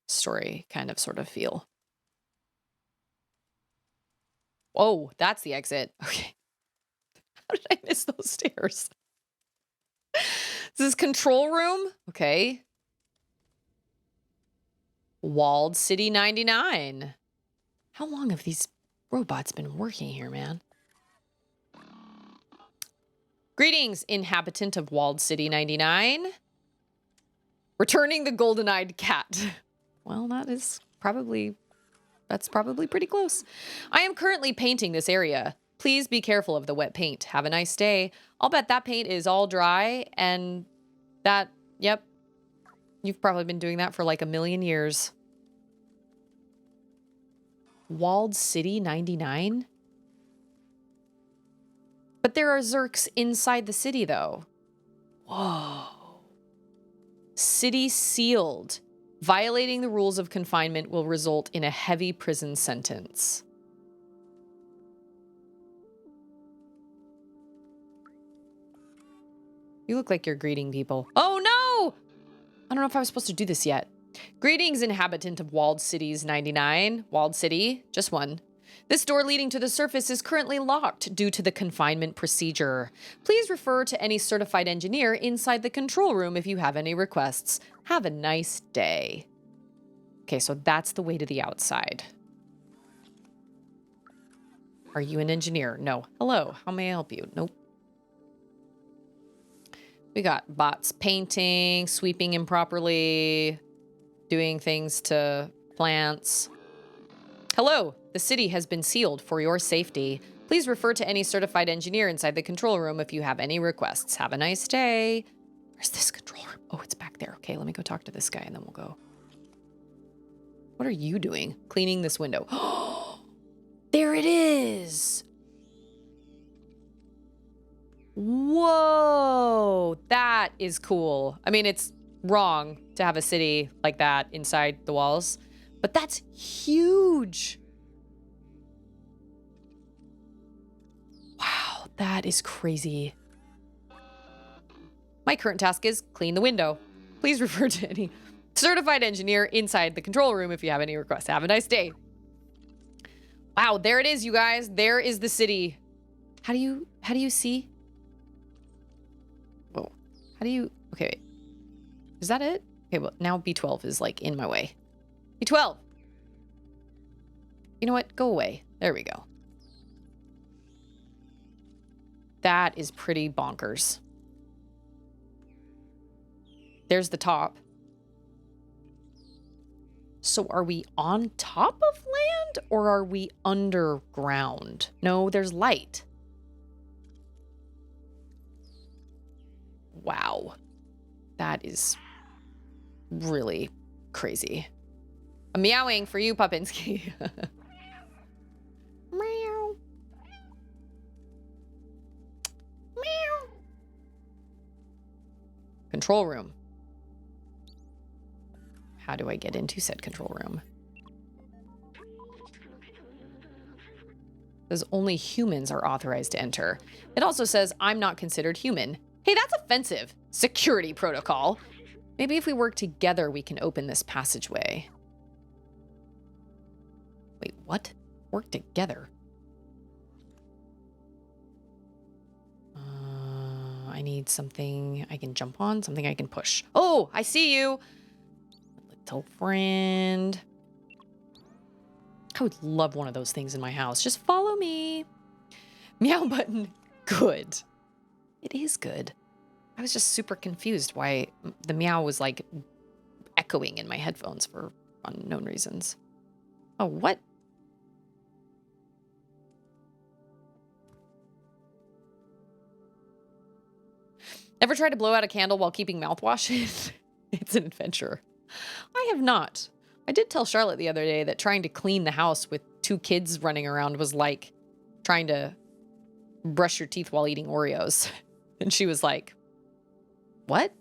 story, kind of, sort of feel. Oh, that's the exit. Okay. How did I miss those stairs? This is control room? Okay. Walled City 99. How long have these robots been working here, man? Greetings, inhabitant of Walled City 99. Returning the golden-eyed cat. Well, that's probably pretty close. I am currently painting this area. Please be careful of the wet paint. Have a nice day. I'll bet that paint is all dry and that, yep. You've probably been doing that for like a million years. Walled City 99? But there are Zerks inside the city, though. Whoa. City sealed. Violating the rules of confinement will result in a heavy prison sentence. You look like you're greeting people. Oh no! I don't know if I was supposed to do this yet. Greetings, inhabitant of Walled Cities 99. Walled City, just one. This door leading to the surface is currently locked due to the confinement procedure. Please refer to any certified engineer inside the control room if you have any requests. Have a nice day. Okay, so that's the way to the outside. Are you an engineer? No. Hello, how may I help you? Nope. We got bots painting, sweeping improperly, doing things to plants. Hello, the city has been sealed for your safety. Please refer to any certified engineer inside the control room if you have any requests. Have a nice day. Where's this control room? Oh, it's back there. Okay, let me go talk to this guy and then we'll go. What are you doing? Cleaning this window. There it is. Whoa, that is cool. I mean, it's wrong to have a city like that inside the walls, but that's huge. Wow, that is crazy. My current task is clean the window. Please refer to any certified engineer inside the control room if you have any requests. Have a nice day. Wow, there it is, you guys. There is the city. How do you see? Whoa. How do you... Okay, wait. Is that it? Okay, well, now B12 is, like, in my way. B12! You know what? Go away. There we go. That is pretty bonkers. There's the top. So are we on top of land or are we underground? No, there's light. Wow. That is really crazy. I'm meowing for you, Popinski. Meow. Meow. Control room. How do I get into said control room? It says only humans are authorized to enter. It also says I'm not considered human. Hey, that's offensive. Security protocol. Maybe if we work together, we can open this passageway. Wait, what? Work together? I need something I can jump on, something I can push. Oh, I see you. Little friend. I would love one of those things in my house. Just follow me. Meow button. Good. It is good. I was just super confused why the meow was like echoing in my headphones for unknown reasons. Oh, what? Ever tried to blow out a candle while keeping mouthwash in? It's an adventure. I have not. I did tell Charlotte the other day that trying to clean the house with 2 kids running around was like trying to brush your teeth while eating Oreos. And she was like, what?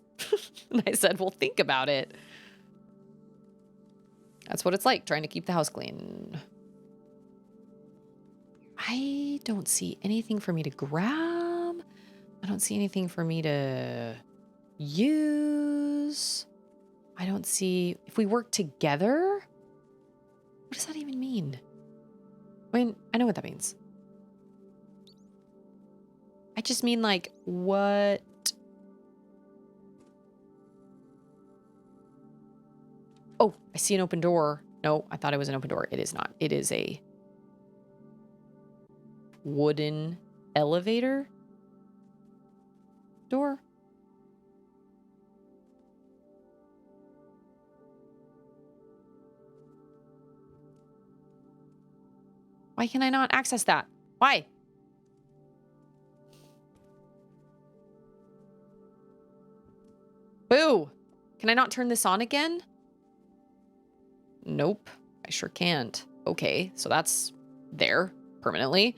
And I said, well, think about it. That's what it's like, trying to keep the house clean. I don't see anything for me to grab. I don't see anything for me to use. I don't see... If we work together? What does that even mean? I mean, I know what that means. I just mean, like, what... Oh, I see an open door. No, I thought it was an open door. It is not. It is a wooden elevator door. Why can I not access that? Why? Boo! Can I not turn this on again? Nope, I sure can't. Okay, so that's there permanently.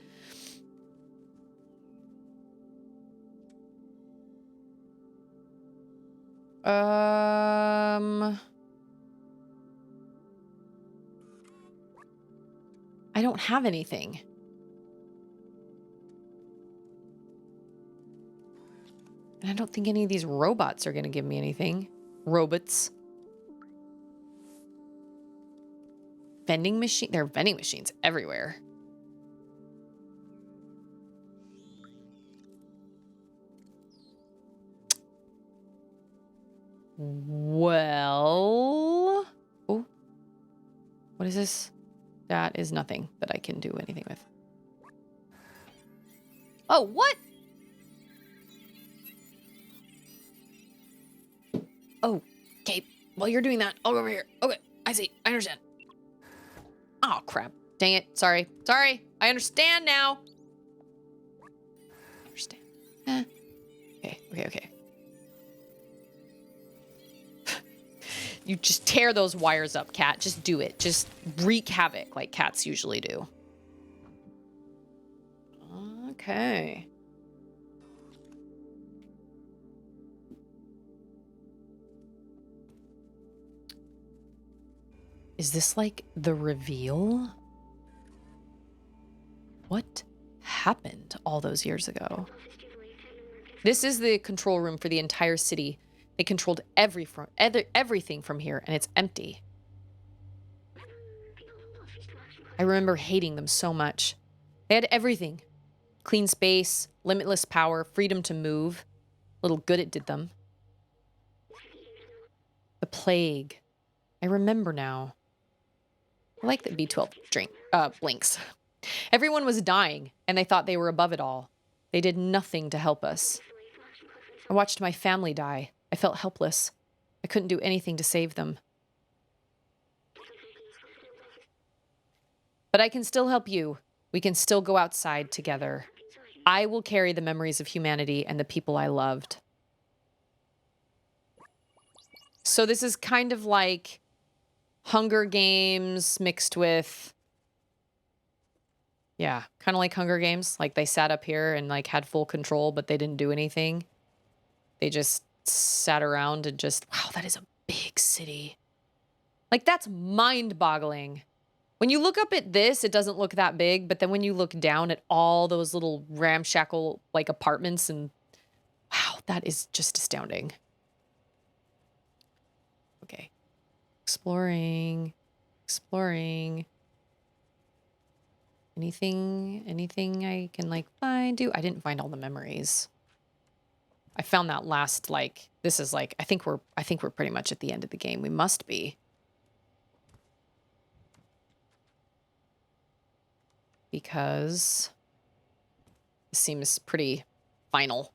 I don't have anything. And I don't think any of these robots are going to give me anything. Robots. Vending machine. There are vending machines everywhere. Well. Oh. What is this? That is nothing that I can do anything with. Oh, what? Oh, okay. While you're doing that, I'll go over here. Okay, I see. I understand. Oh, crap. Dang it. Sorry. Sorry. I understand now. I understand. Okay. You just tear those wires up, cat. Just do it. Just wreak havoc like cats usually do. Okay. Is this like the reveal? What happened all those years ago? This is the control room for the entire city. They controlled everything from here, and it's empty. I remember hating them so much. They had everything. Clean space, limitless power, freedom to move. Little good it did them. The plague. I remember now. I like the B12 blinks. Everyone was dying, and they thought they were above it all. They did nothing to help us. I watched my family die. I felt helpless. I couldn't do anything to save them. But I can still help you. We can still go outside together. I will carry the memories of humanity and the people I loved. So this is kind of like Hunger Games mixed with... Yeah, kind of like Hunger Games. Like they sat up here and like had full control, but they didn't do anything. They just sat around and just, wow, that is a big city. Like that's mind-boggling. When you look up at this, it doesn't look that big, but then when you look down at all those little ramshackle like apartments and wow, that is just astounding. Okay. Exploring. Anything I can like find? I didn't find all the memories. I found that last, like, this is like, I think we're pretty much at the end of the game. We must be. Because this seems pretty final.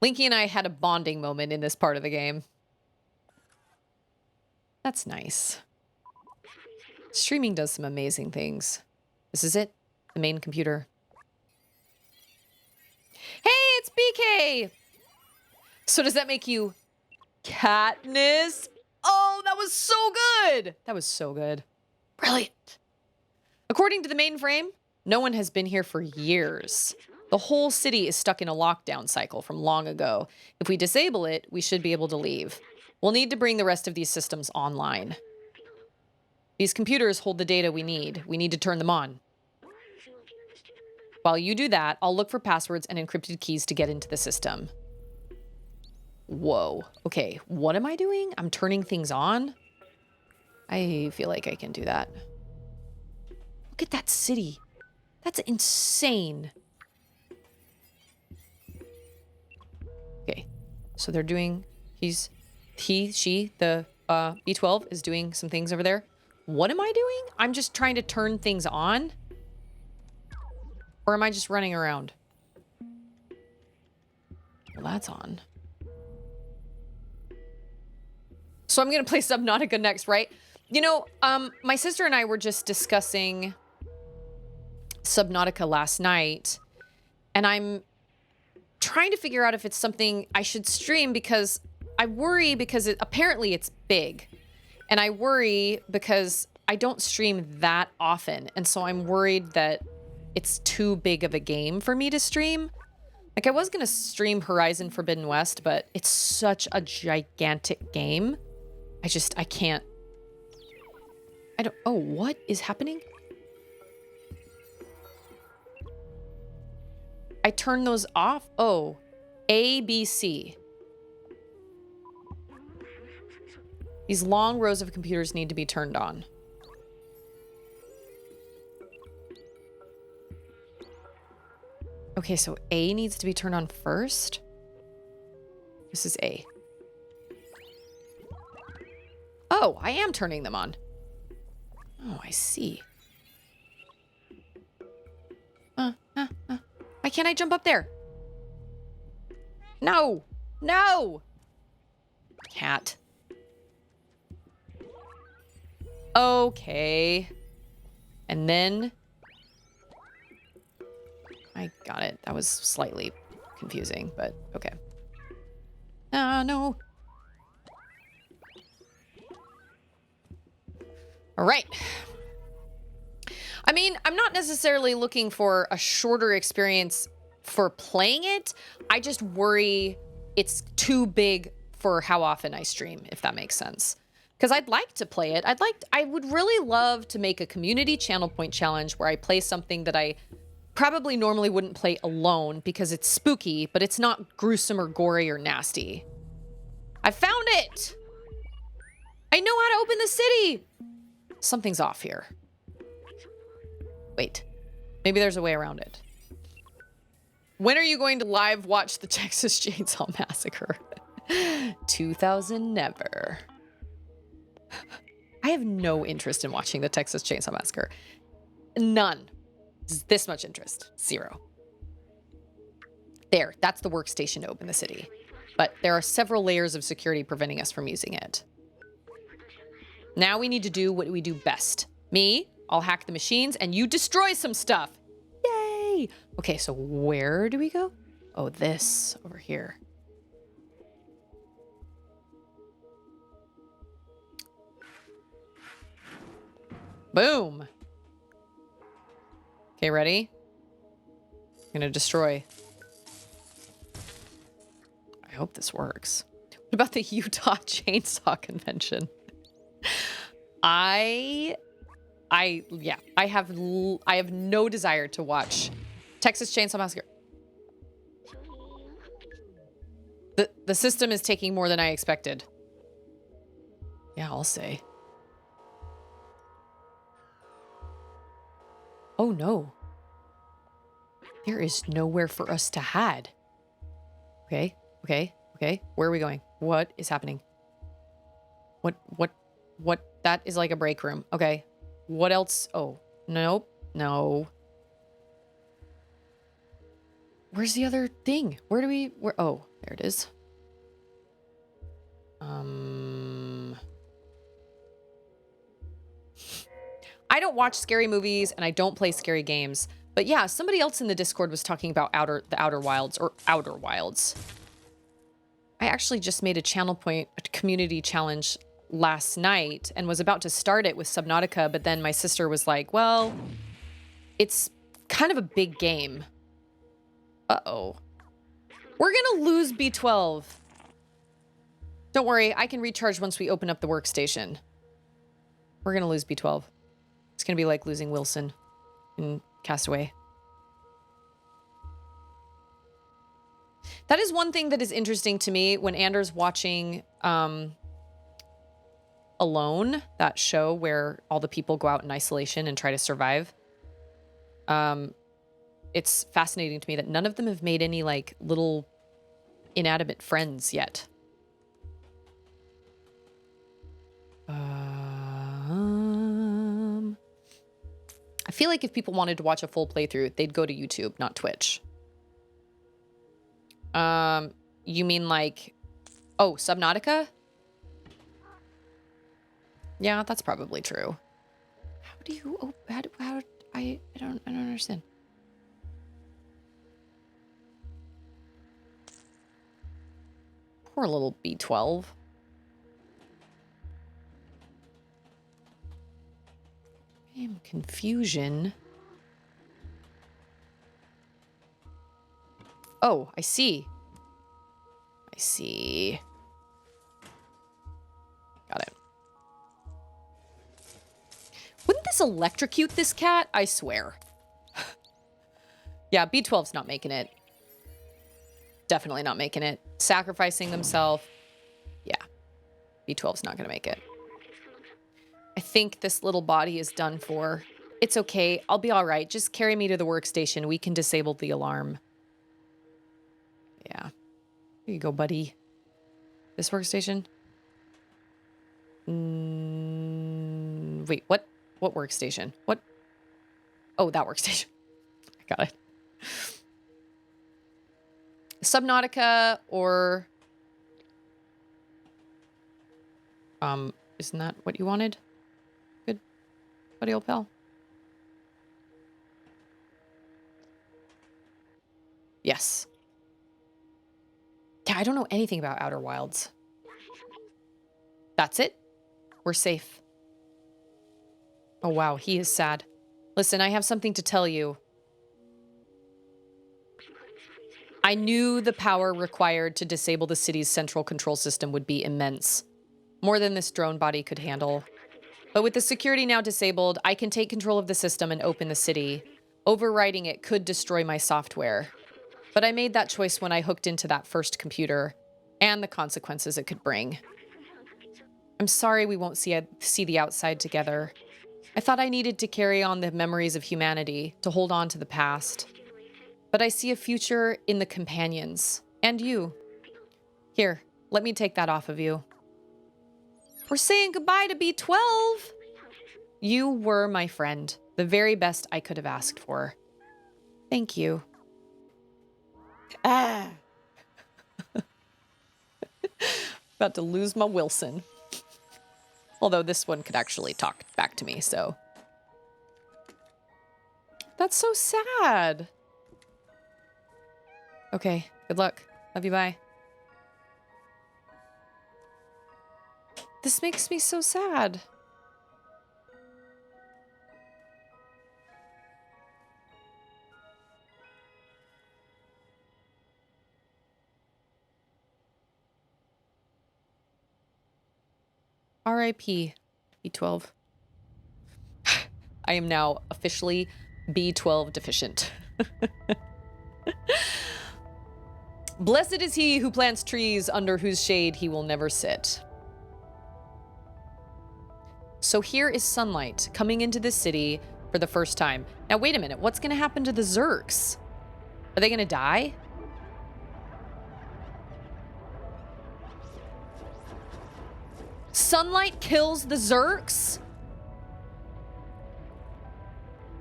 Linky and I had a bonding moment in this part of the game. That's nice. Streaming does some amazing things. This is it. The main computer. Hey, it's BK! So does that make you Katniss? Oh, that was so good! That was so good. Brilliant. According to the mainframe, no one has been here for years. The whole city is stuck in a lockdown cycle from long ago. If we disable it, we should be able to leave. We'll need to bring the rest of these systems online. These computers hold the data we need. We need to turn them on. While you do that, I'll look for passwords and encrypted keys to get into the system. Whoa. Okay, what am I doing? I'm turning things on? I feel like I can do that. Look at that city. That's insane. Okay, so they're doing, she, the B12 is doing some things over there. What am I doing? I'm just trying to turn things on? Or am I just running around? Well, that's on. So I'm going to play Subnautica next, right? You know, my sister and I were just discussing Subnautica last night, and I'm trying to figure out if it's something I should stream because I worry because apparently it's big. And I worry because I don't stream that often. And so I'm worried that it's too big of a game for me to stream. Like I was going to stream Horizon Forbidden West, but it's such a gigantic game. I can't. Oh, what is happening? I turn those off? Oh, A, B, C. These long rows of computers need to be turned on. Okay, so A needs to be turned on first. This is A. Oh, I am turning them on. Oh, I see. Why can't I jump up there? No! No! Cat. Okay. And then... I got it. That was slightly confusing, but okay. Ah, no. All right. I mean, I'm not necessarily looking for a shorter experience for playing it. I just worry it's too big for how often I stream, if that makes sense. Because I'd like to play it. I would really love to make a community channel point challenge where I play something that I probably normally wouldn't play alone because it's spooky, but it's not gruesome or gory or nasty. I found it! I know how to open the city! Something's off here. Wait. Maybe there's a way around it. When are you going to live watch the Texas Chainsaw Massacre? 2000 never. I have no interest in watching the Texas Chainsaw Massacre. None. This much interest. Zero. There. That's the workstation to open the city. But there are several layers of security preventing us from using it. Now we need to do what we do best. Me, I'll hack the machines, and you destroy some stuff. Yay! Okay, so where do we go? Oh, this over here. Boom. Okay, ready? I'm gonna destroy. I hope this works. What about the Utah Chainsaw Convention? I have no desire to watch Texas Chainsaw Massacre. The system is taking more than I expected. Yeah, I'll say. Oh no. There is nowhere for us to hide. Okay. Where are we going? What is happening? What? That is like a break room. Okay. What else? Oh, nope. No. Where's the other thing? Oh, there it is. I don't watch scary movies and I don't play scary games. But yeah, somebody else in the Discord was talking about the Outer Wilds or Outer Wilds. I actually just made a channel point, a community challenge last night and was about to start it with Subnautica, but then my sister was like, well, it's kind of a big game. Uh-oh. We're gonna lose B12. Don't worry, I can recharge once we open up the workstation. We're gonna lose B12. It's gonna be like losing Wilson in Castaway. That is one thing that is interesting to me when Anders watching Alone, that show where all the people go out in isolation and try to survive. It's fascinating to me that none of them have made any like little inanimate friends yet. I feel like if people wanted to watch a full playthrough, they'd go to YouTube, not Twitch. You mean like, oh, Subnautica? Yeah, that's probably true. How do you, I don't understand. Poor little B12. Confusion. Oh, I see. I see. Got it. Wouldn't this electrocute this cat? I swear. Yeah, B12's not making it. Definitely not making it. Sacrificing themselves. Yeah. B12's not going to make it. I think this little body is done for. It's okay. I'll be all right. Just carry me to the workstation. We can disable the alarm. Yeah. Here you go, buddy. This workstation? Wait, what? What workstation? What? Oh, that workstation. I got it. Subnautica or... isn't that what you wanted? Good, buddy old pal. Yes. Yeah, I don't know anything about Outer Wilds. That's it. We're safe. Oh, wow. He is sad. Listen, I have something to tell you. I knew the power required to disable the city's central control system would be immense. More than this drone body could handle. But with the security now disabled, I can take control of the system and open the city. Overriding it could destroy my software. But I made that choice when I hooked into that first computer, and the consequences it could bring. I'm sorry we won't see the outside together. I thought I needed to carry on the memories of humanity, to hold on to the past. But I see a future in the companions, and you. Here, let me take that off of you. We're saying goodbye to B12. You were my friend, the very best I could have asked for. Thank you. Ah. About to lose my Wilson. Although this one could actually talk back to me, so. That's so sad. Okay, good luck. Love you, bye. This makes me so sad. R.I.P. B12. I am now officially B12 deficient. Blessed is he who plants trees under whose shade he will never sit. So here is sunlight coming into the city for the first time. Now, wait a minute. What's going to happen to the Zerks? Are they going to die? Sunlight kills the Zerks?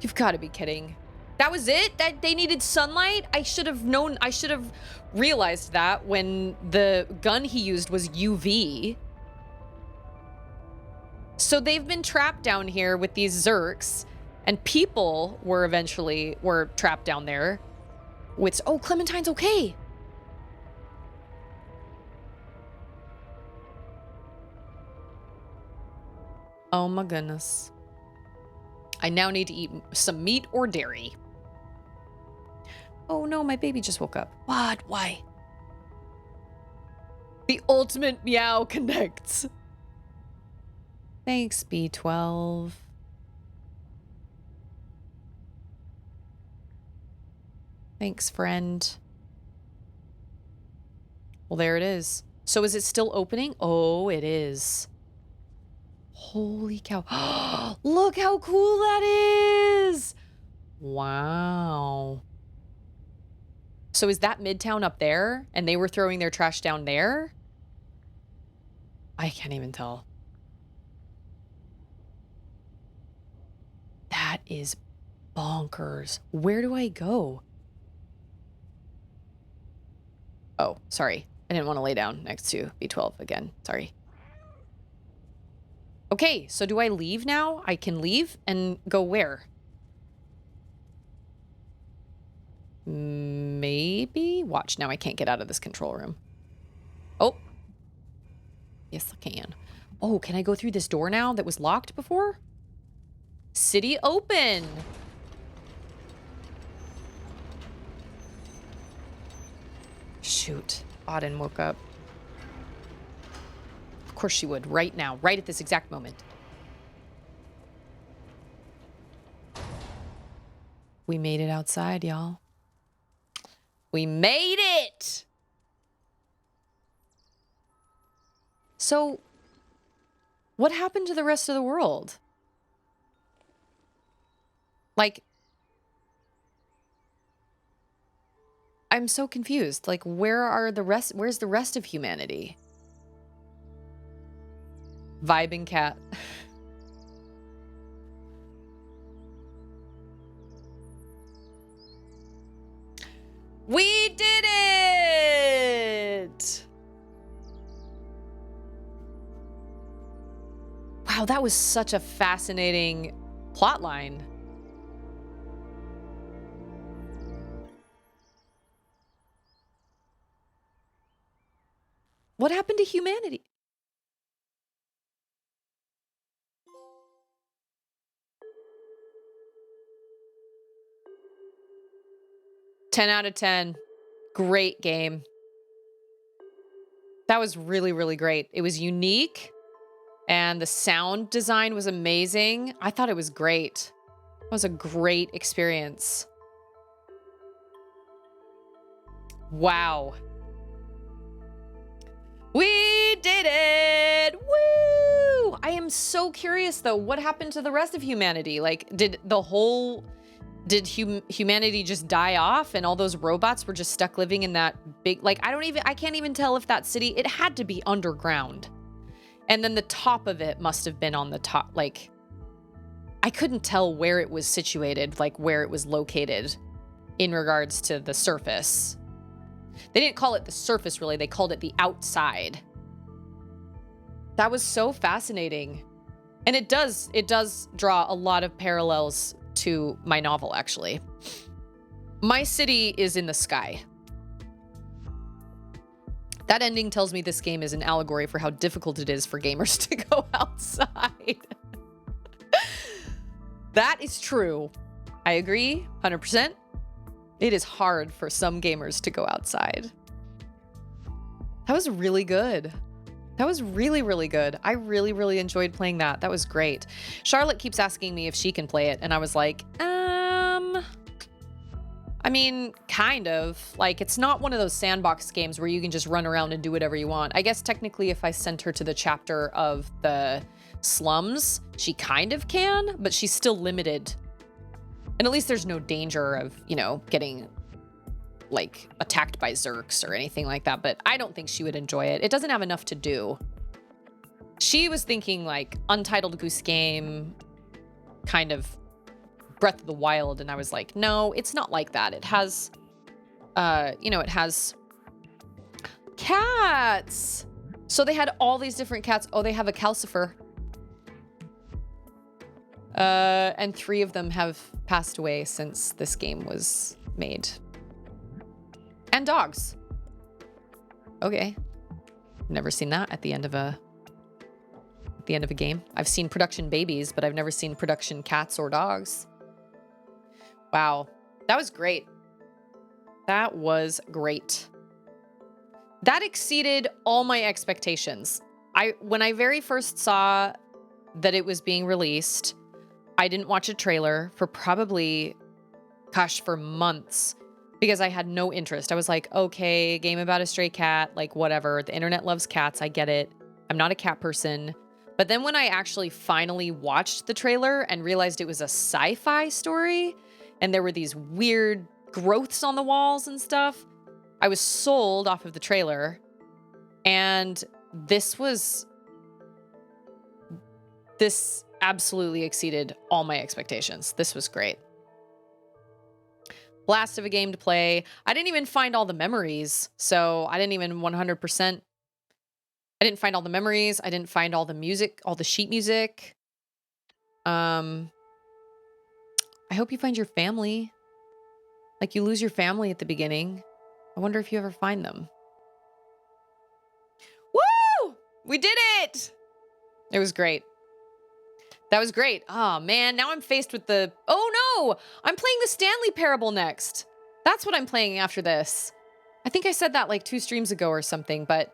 You've got to be kidding. That was it? That they needed sunlight? I should have known. I should have realized that when the gun he used was UV. So they've been trapped down here with these Zerks, and people were trapped down there with... Oh, Clementine's okay. Oh my goodness. I now need to eat some meat or dairy. Oh no, my baby just woke up. What? Why? The ultimate meow connects. Thanks, B12. Thanks, friend. Well, there it is. So is it still opening? Oh, it is. Holy cow. Look how cool that is. Wow. So is that Midtown up there? And they were throwing their trash down there? I can't even tell. That is bonkers. Where do I go? Oh, sorry. I didn't want to lay down next to B12 again. Sorry. Okay, so do I leave now? I can leave and go where? Maybe? Watch, now I can't get out of this control room. Oh. Yes, I can. Oh, can I go through this door now that was locked before? City open. Shoot. Auden woke up. Of course she would, right now, right at this exact moment. We made it outside, y'all. We made it! So, what happened to the rest of the world? Like, I'm so confused. Like, where's the rest of humanity? Vibing cat. We did it! Wow, that was such a fascinating plot line. What happened to humanity? Ten out of 10. Great game. That was really, really great. It was unique, and the sound design was amazing. I thought it was great. It was a great experience. Wow. We did it! Woo! I am so curious, though. What happened to the rest of humanity? Like, did humanity just die off and all those robots were just stuck living in that big, like, I can't even tell if that city, it had to be underground. And then the top of it must have been on the top, like, I couldn't tell where it was situated, like where it was located in regards to the surface. They didn't call it the surface, really. They called it the outside. That was so fascinating. And it does draw a lot of parallels to my novel, actually. My city is in the sky. That ending tells me this game is an allegory for how difficult it is for gamers to go outside. That is true. I agree, 100%. It is hard for some gamers to go outside. That was really good. That was really, really good. I really, really enjoyed playing that. That was great. Charlotte keeps asking me if she can play it, and I was like, I mean, kind of. Like, it's not one of those sandbox games where you can just run around and do whatever you want. I guess technically if I sent her to the chapter of the slums, she kind of can, but she's still limited. And at least there's no danger of, you know, getting, like, attacked by Zerks or anything like that. But I don't think she would enjoy it. It doesn't have enough to do. She was thinking, like, Untitled Goose Game, kind of Breath of the Wild. And I was like, no, it's not like that. It has, you know, it has cats. So they had all these different cats. Oh, they have a Calcifer. And 3 of them have passed away since this game was made. And dogs. Okay. Never seen that at the end of a game. I've seen production babies, but I've never seen production cats or dogs. Wow. That was great. That was great. That exceeded all my expectations. When I very first saw that it was being released, I didn't watch a trailer for probably, gosh, for months because I had no interest. I was like, okay, game about a stray cat, like whatever. The internet loves cats. I get it. I'm not a cat person. But then when I actually finally watched the trailer and realized it was a sci-fi story and there were these weird growths on the walls and stuff, I was sold off of the trailer. And this absolutely exceeded all my expectations. This was great. Blast of a game to play. I didn't even find all the memories. So I didn't even 100%. I didn't find all the memories. I didn't find all the music, all the sheet music. I hope you find your family. Like you lose your family at the beginning. I wonder if you ever find them. Woo! We did it! It was great. That was great. Oh, man. Now I'm faced with the... Oh, no! I'm playing the Stanley Parable next. That's what I'm playing after this. I think I said that like 2 streams ago or something, but...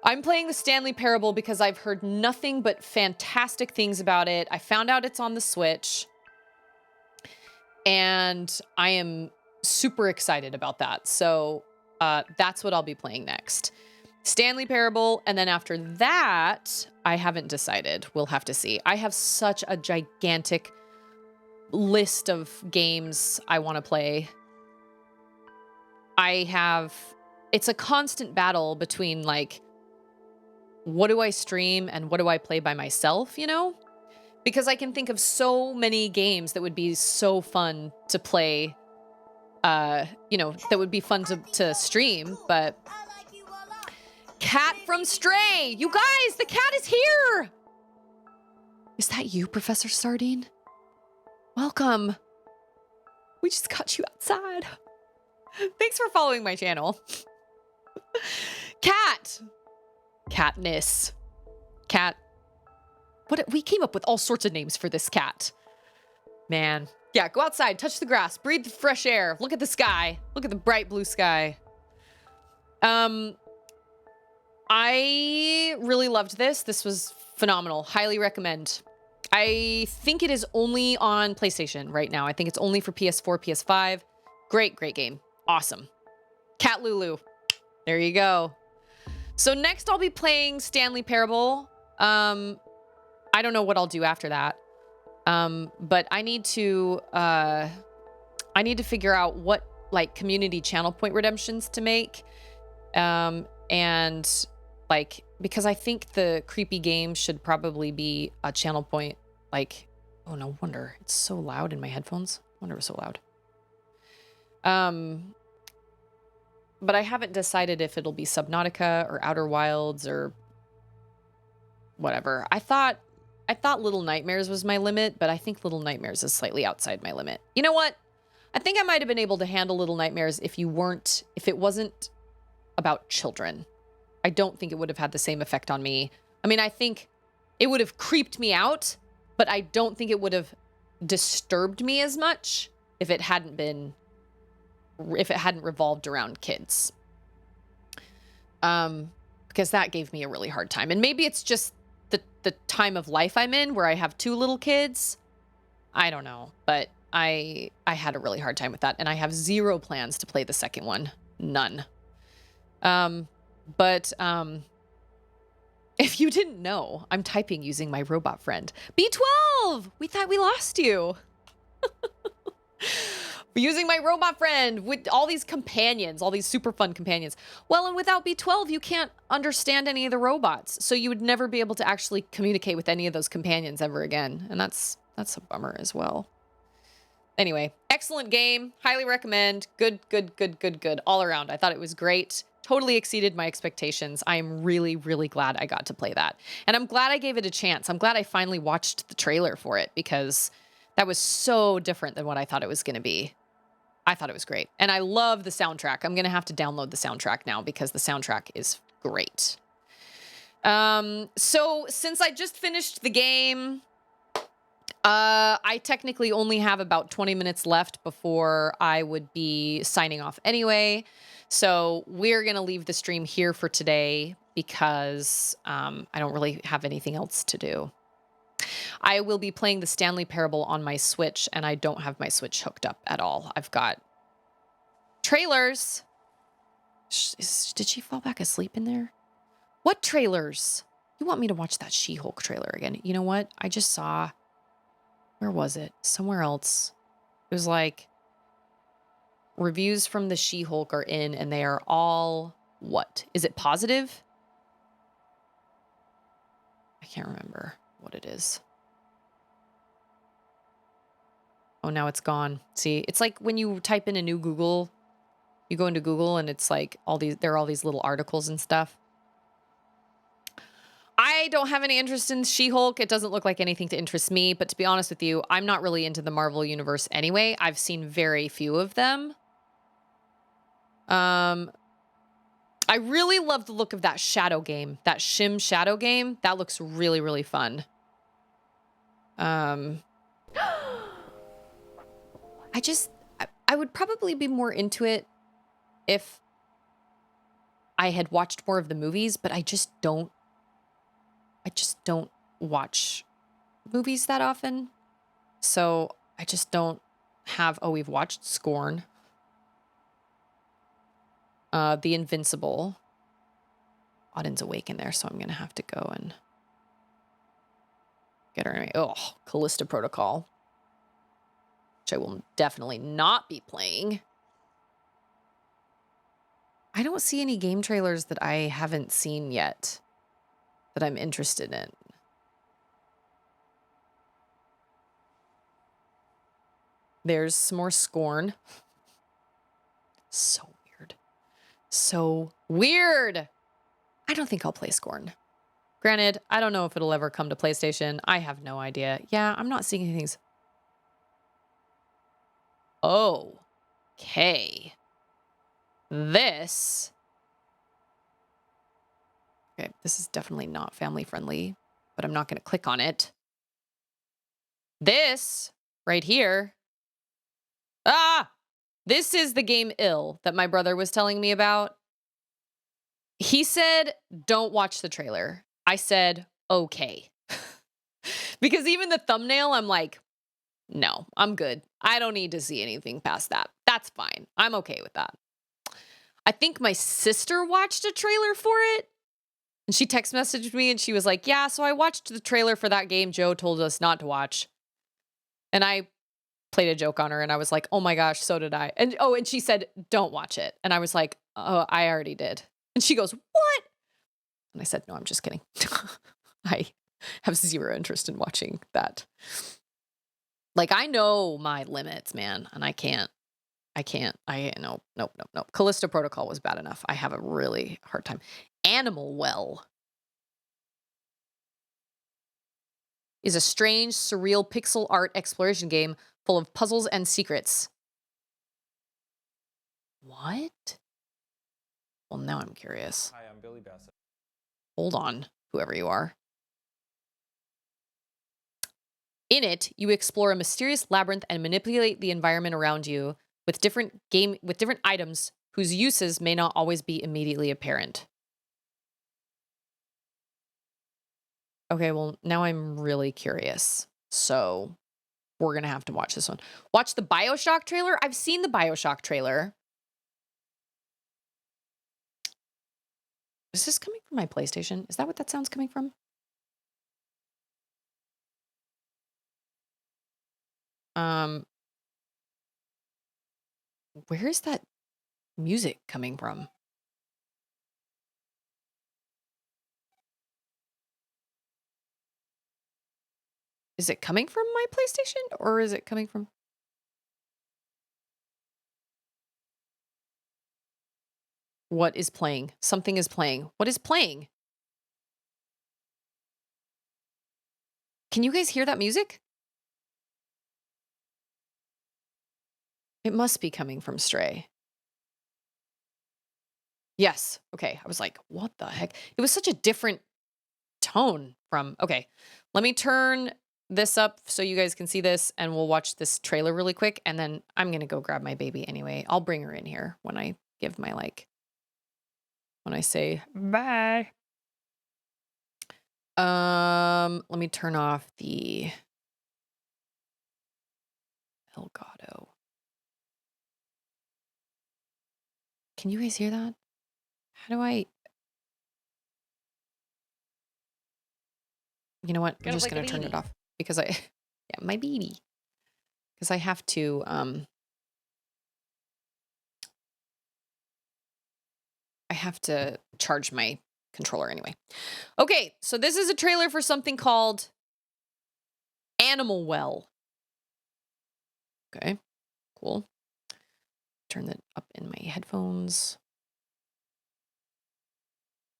I'm playing the Stanley Parable because I've heard nothing but fantastic things about it. I found out it's on the Switch. And I am super excited about that. So that's what I'll be playing next. Stanley Parable, and then after that, I haven't decided. We'll have to see. I have such a gigantic list of games I want to play. It's a constant battle between like, what do I stream and what do I play by myself, you know? Because I can think of so many games that would be so fun to play, you know, that would be fun to stream, but Cat from Stray! You guys, the cat is here! Is that you, Professor Sardine? Welcome. We just got you outside. Thanks for following my channel. Cat! Katniss. Cat. What? We came up with all sorts of names for this cat. Man. Yeah, go outside, touch the grass, breathe the fresh air, look at the sky. Look at the bright blue sky. I really loved this. This was phenomenal. Highly recommend. I think it is only on PlayStation right now. I think it's only for PS4, PS5. Great, great game. Awesome. Cat Lulu. There you go. So next I'll be playing Stanley Parable. I don't know what I'll do after that. But I need to figure out what like community channel point redemptions to make. And like, because I think the creepy game should probably be a channel point. Like, oh, no wonder it's so loud in my headphones. I wonder it was so loud. But I haven't decided if it'll be Subnautica or Outer Wilds or whatever. I thought Little Nightmares was my limit, but I think Little Nightmares is slightly outside my limit. You know what? I think I might have been able to handle Little Nightmares if it wasn't about children. I don't think it would have had the same effect on me. I mean, I think it would have creeped me out, but I don't think it would have disturbed me as much if it hadn't revolved around kids. Because that gave me a really hard time. And maybe it's just the time of life I'm in where I have 2 little kids. I don't know, but I had a really hard time with that, and I have 0 plans to play the second one. None. If you didn't know, I'm typing using my robot friend. B12! We thought we lost you. Using my robot friend with all these companions, all these super fun companions. Well, and without B12, you can't understand any of the robots. So you would never be able to actually communicate with any of those companions ever again. And that's a bummer as well. Anyway, excellent game. Highly recommend. Good all around. I thought it was great. Totally exceeded my expectations. I am really, really glad I got to play that. And I'm glad I gave it a chance. I'm glad I finally watched the trailer for it because that was so different than what I thought it was going to be. I thought it was great. And I love the soundtrack. I'm going to have to download the soundtrack now because the soundtrack is great. So since I just finished the game, I technically only have about 20 minutes left before I would be signing off anyway. So we're going to leave the stream here for today because I don't really have anything else to do. I will be playing the Stanley Parable on my Switch, and I don't have my Switch hooked up at all. I've got trailers. Did she fall back asleep in there? What trailers? You want me to watch that She-Hulk trailer again? You know what? I just saw... Where was it? Somewhere else. It was like... Reviews from the She-Hulk are in, and they are all... What? Is it positive? I can't remember what it is. Oh, now it's gone. See, it's like when you type in a new Google, you go into Google and it's like there are all these little articles and stuff. I don't have any interest in She-Hulk. It doesn't look like anything to interest me, but to be honest with you, I'm not really into the Marvel Universe anyway. I've seen very few of them. I really love the look of that Shadow game, that Shim Shadow game. That looks really, really fun. I would probably be more into it if I had watched more of the movies, but I just don't watch movies that often. So I just don't have, we've watched Scorn. The Invincible. Auden's awake in there, so I'm gonna have to go and get her anyway. Oh, Callisto Protocol. Which I will definitely not be playing. I don't see any game trailers that I haven't seen yet that I'm interested in. There's some more Scorn. So weird. So weird. I don't think I'll play Scorn. Granted, I don't know if it'll ever come to PlayStation. I have no idea. Yeah, I'm not seeing anything. Oh. Okay. This. Okay, this is definitely not family friendly, but I'm not going to click on it. This right here. Ah! This is the game Ill that my brother was telling me about. He said, don't watch the trailer. I said, okay. Because even the thumbnail, I'm like, no, I'm good. I don't need to see anything past that. That's fine. I'm okay with that. I think my sister watched a trailer for it. And she text messaged me and she was like, yeah, so I watched the trailer for that game Joe told us not to watch. And I played a joke on her and I was like, oh my gosh, so did I. And and she said, don't watch it. And I was like, oh, I already did. And she goes, what? And I said, no, I'm just kidding. I have zero interest in watching that. Like, I know my limits, man. And I can't. Nope. Callisto Protocol was bad enough. I have a really hard time. Animal Well is a strange, surreal pixel art exploration game full of puzzles and secrets. What? Well, now I'm curious. Hi, I'm Billy Bassett. Hold on, whoever you are. In it, you explore a mysterious labyrinth and manipulate the environment around you with different items whose uses may not always be immediately apparent. Okay, well, now I'm really curious. So we're going to have to watch this one. Watch the BioShock trailer. I've seen the BioShock trailer. Is this coming from my PlayStation? Is that what that sound's coming from? Where is that music coming from? Is it coming from my PlayStation or is it coming from? What is playing? Something is playing. What is playing? Can you guys hear that music? It must be coming from Stray. Yes. Okay. I was like, what the heck? It was such a different tone from, okay, let me turn this up so you guys can see this and we'll watch this trailer really quick. And then I'm going to go grab my baby anyway. I'll bring her in here when I give my when I say bye. Let me turn off the Elgato. Can you guys hear that? How do I? You know what? I'm just gonna turn it off because yeah, my baby. Because I have to charge my controller anyway. Okay, so this is a trailer for something called Animal Well. Okay, cool. Turn that up in my headphones.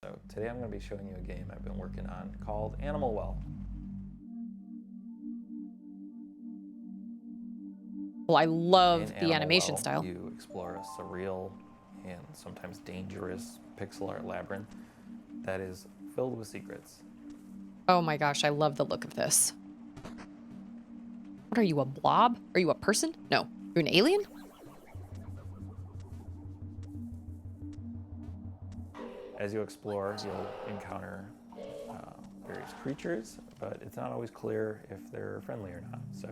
So today I'm going to be showing you a game I've been working on called Animal Well. Well, I love In the Animal animation Well, style. You explore a surreal and sometimes dangerous pixel art labyrinth that is filled with secrets. Oh my gosh, I love the look of this. What are you, a blob? Are you a person? No, you're an alien? As you explore, you'll encounter various creatures, but it's not always clear if they're friendly or not. So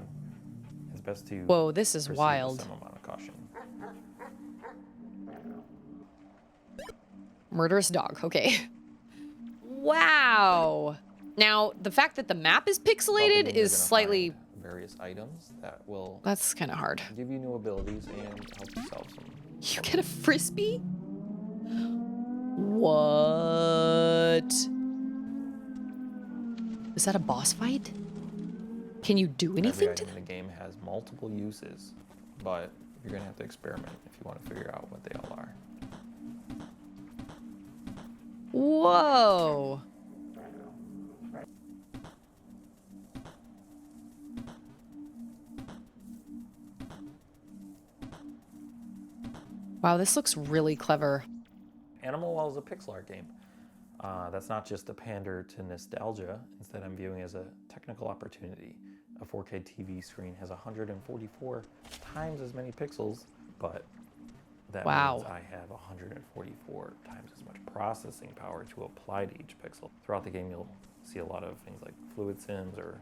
it's best to Whoa, this is proceed wild. with some amount of caution. Murderous dog, okay. Wow. Now, the fact that the map is Throughout the pixelated game, you're is gonna slightly... find various items that will That's kind of hard. give you new abilities and help you solve some. You get a frisbee? What? Is that a boss fight? Can you do Every anything item to in them? the game has multiple uses, but you're gonna have to experiment if you want to figure out what they all are. Whoa. Wow, this looks really clever. Animal Well is a pixel art game. That's not just a pander to nostalgia. Instead, I'm viewing it as a technical opportunity. A 4K TV screen has 144 times as many pixels, but that Wow. means I have 144 times as much processing power to apply to each pixel. Throughout the game, you'll see a lot of things like fluid sims or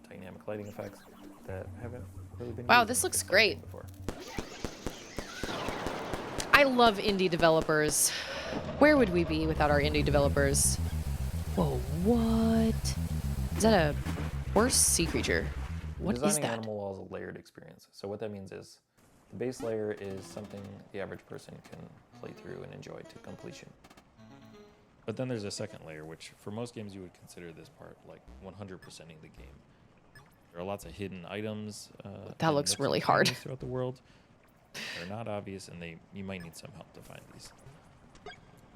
dynamic lighting effects that haven't really been Wow, used this in a looks pixel art great. game before. I love indie developers. Where would we be without our indie developers? Whoa, what? Is that a horse sea creature? What is Designing that? Animal Well is a layered experience. So what that means is the base layer is something the average person can play through and enjoy to completion. But then there's a second layer, which for most games you would consider this part like 100%ing the game. There are lots of hidden items. That and looks nooks really and hard. crannies throughout the world. They're not obvious, and you might need some help to find these.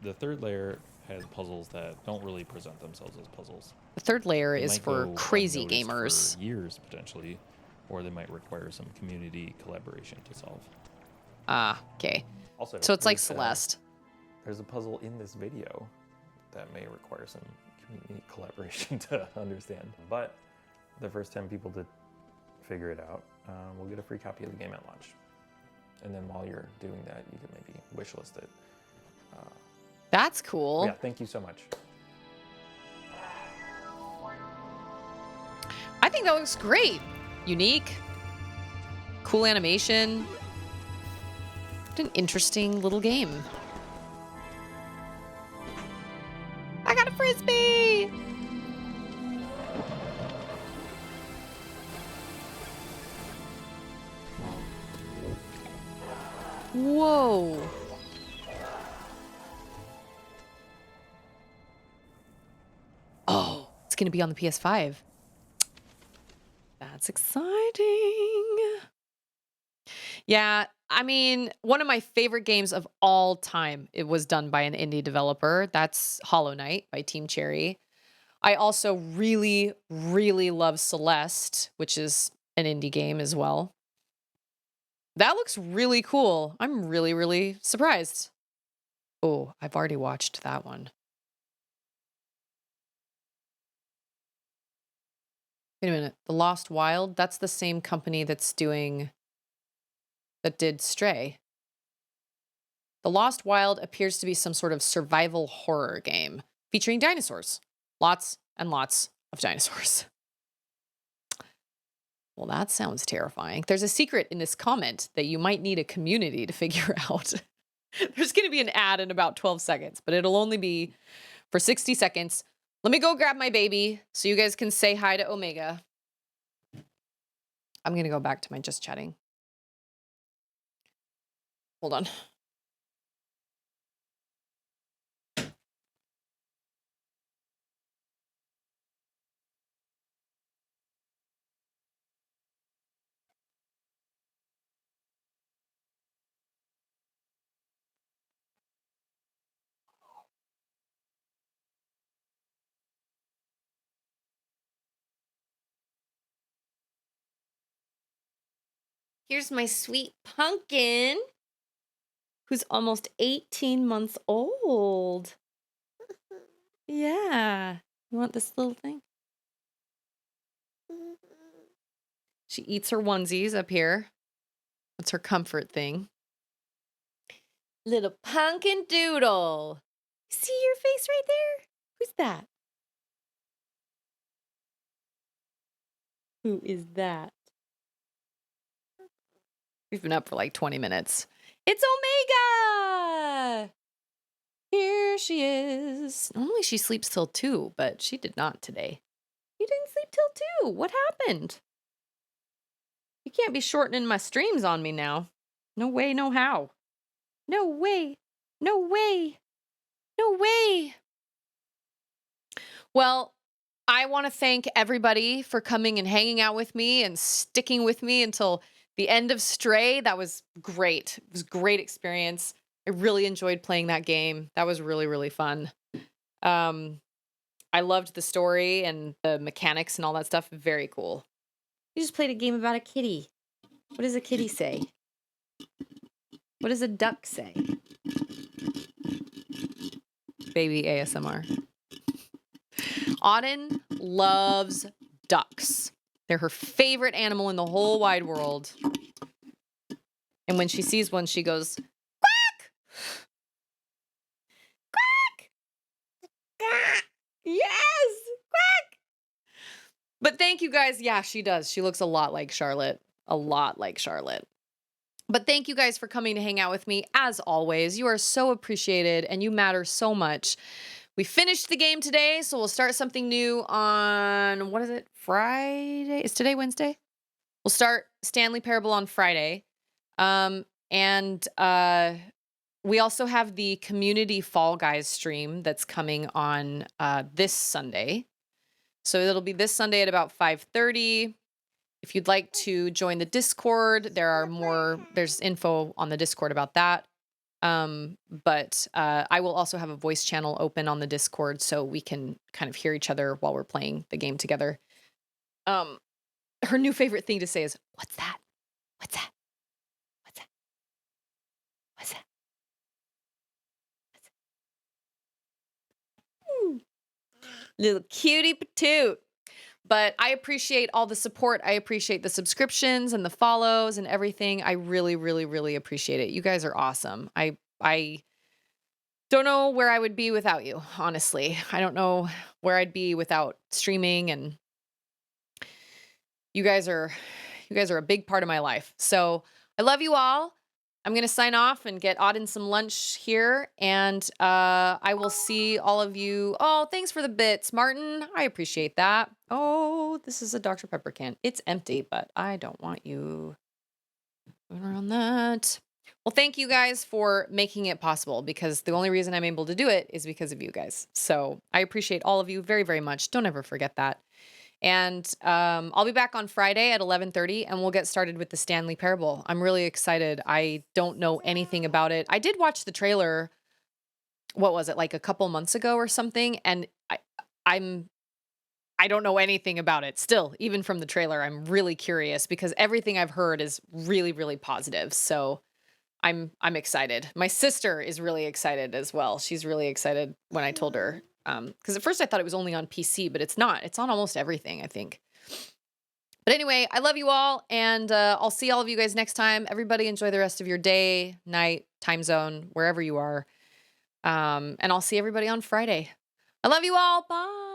The third layer has puzzles that don't really present themselves as puzzles. The third layer They is might for go crazy unnoticed gamers. for years potentially, or they might require some community collaboration to solve. Ah, okay. Also, So it's like there's, Celeste. There's a puzzle in this video that may require some community collaboration to understand. But the first 10 people to figure it out will get a free copy of the game at launch. And then while you're doing that, you can maybe wishlist it. That's cool. Yeah, thank you so much. I think that looks great. Unique. Cool animation. What an interesting little game. I got a frisbee! Whoa. Oh, it's going to be on the PS5. That's exciting. Yeah, I mean, one of my favorite games of all time, it was done by an indie developer. That's Hollow Knight by Team Cherry. I also really, really love Celeste, which is an indie game as well. That looks really cool. I'm really, really surprised. Oh, I've already watched that one. Wait a minute. The Lost Wild? That's the same company that did Stray. The Lost Wild appears to be some sort of survival horror game featuring dinosaurs. Lots and lots of dinosaurs. Well, that sounds terrifying. There's a secret in this comment that you might need a community to figure out. There's going to be an ad in about 12 seconds, but it'll only be for 60 seconds. Let me go grab my baby so you guys can say hi to Omega. I'm going to go back to my just chatting. Hold on. Here's my sweet pumpkin, who's almost 18 months old. Yeah. You want this little thing? She eats her onesies up here. That's her comfort thing. Little pumpkin doodle. See your face right there? Who's that? Who is that? We've been up for like 20 minutes. It's Omega! Here there she is. Normally she sleeps till 2, but she did not today. You didn't sleep till 2. What happened? You can't be shortening my streams on me now. No way, no how. No way. No way. No way. Well, I want to thank everybody for coming and hanging out with me and sticking with me until the end of Stray. That was great. It was a great experience. I really enjoyed playing that game. That was really, really fun. I loved the story and the mechanics and all that stuff. Very cool. You just played a game about a kitty. What does a kitty say? What does a duck say? Baby ASMR. Auden loves ducks. They're her favorite animal in the whole wide world. And when she sees one, she goes, quack! Quack! Yes! Quack! But thank you guys. Yeah, she does. She looks a lot like Charlotte. A lot like Charlotte. But thank you guys for coming to hang out with me. As always, you are so appreciated and you matter so much. We finished the game today, so we'll start something new on, what is it, Friday? Is today Wednesday? We'll start Stanley Parable on Friday. We also have the community Fall Guys stream that's coming on this Sunday. So it'll be this Sunday at about 5:30. If you'd like to join the Discord, there's info on the Discord about that. But I will also have a voice channel open on the Discord so we can kind of hear each other while we're playing the game together. Her new favorite thing to say is, "What's that? What's that? What's that? What's that?" Little cutie patoot. But I appreciate all the support. I appreciate the subscriptions and the follows and everything. I really, really, really appreciate it. You guys are awesome. I don't know where I would be without you, honestly. I don't know where I'd be without streaming, and you guys are a big part of my life. So I love you all. I'm going to sign off and get Auden some lunch here, and I will see all of you. Oh, thanks for the bits, Martin. I appreciate that. Oh, this is a Dr. Pepper can. It's empty, but I don't want you going around that. Well, thank you guys for making it possible, because the only reason I'm able to do it is because of you guys. So I appreciate all of you very, very much. Don't ever forget that. And I'll be back on Friday at 11:30, and we'll get started with the Stanley Parable. I'm really excited. I don't know anything about it. I did watch the trailer, what was it, like a couple months ago or something, and I don't know anything about it still. Even from the trailer, I'm really curious because everything I've heard is really, really positive. So I'm excited. My sister is really excited as well. She's really excited when I told her. Because at first I thought it was only on PC, but it's not. It's on almost everything, I think. But anyway, I love you all, and I'll see all of you guys next time. Everybody enjoy the rest of your day, night, time zone, wherever you are. And I'll see everybody on Friday. I love you all. Bye.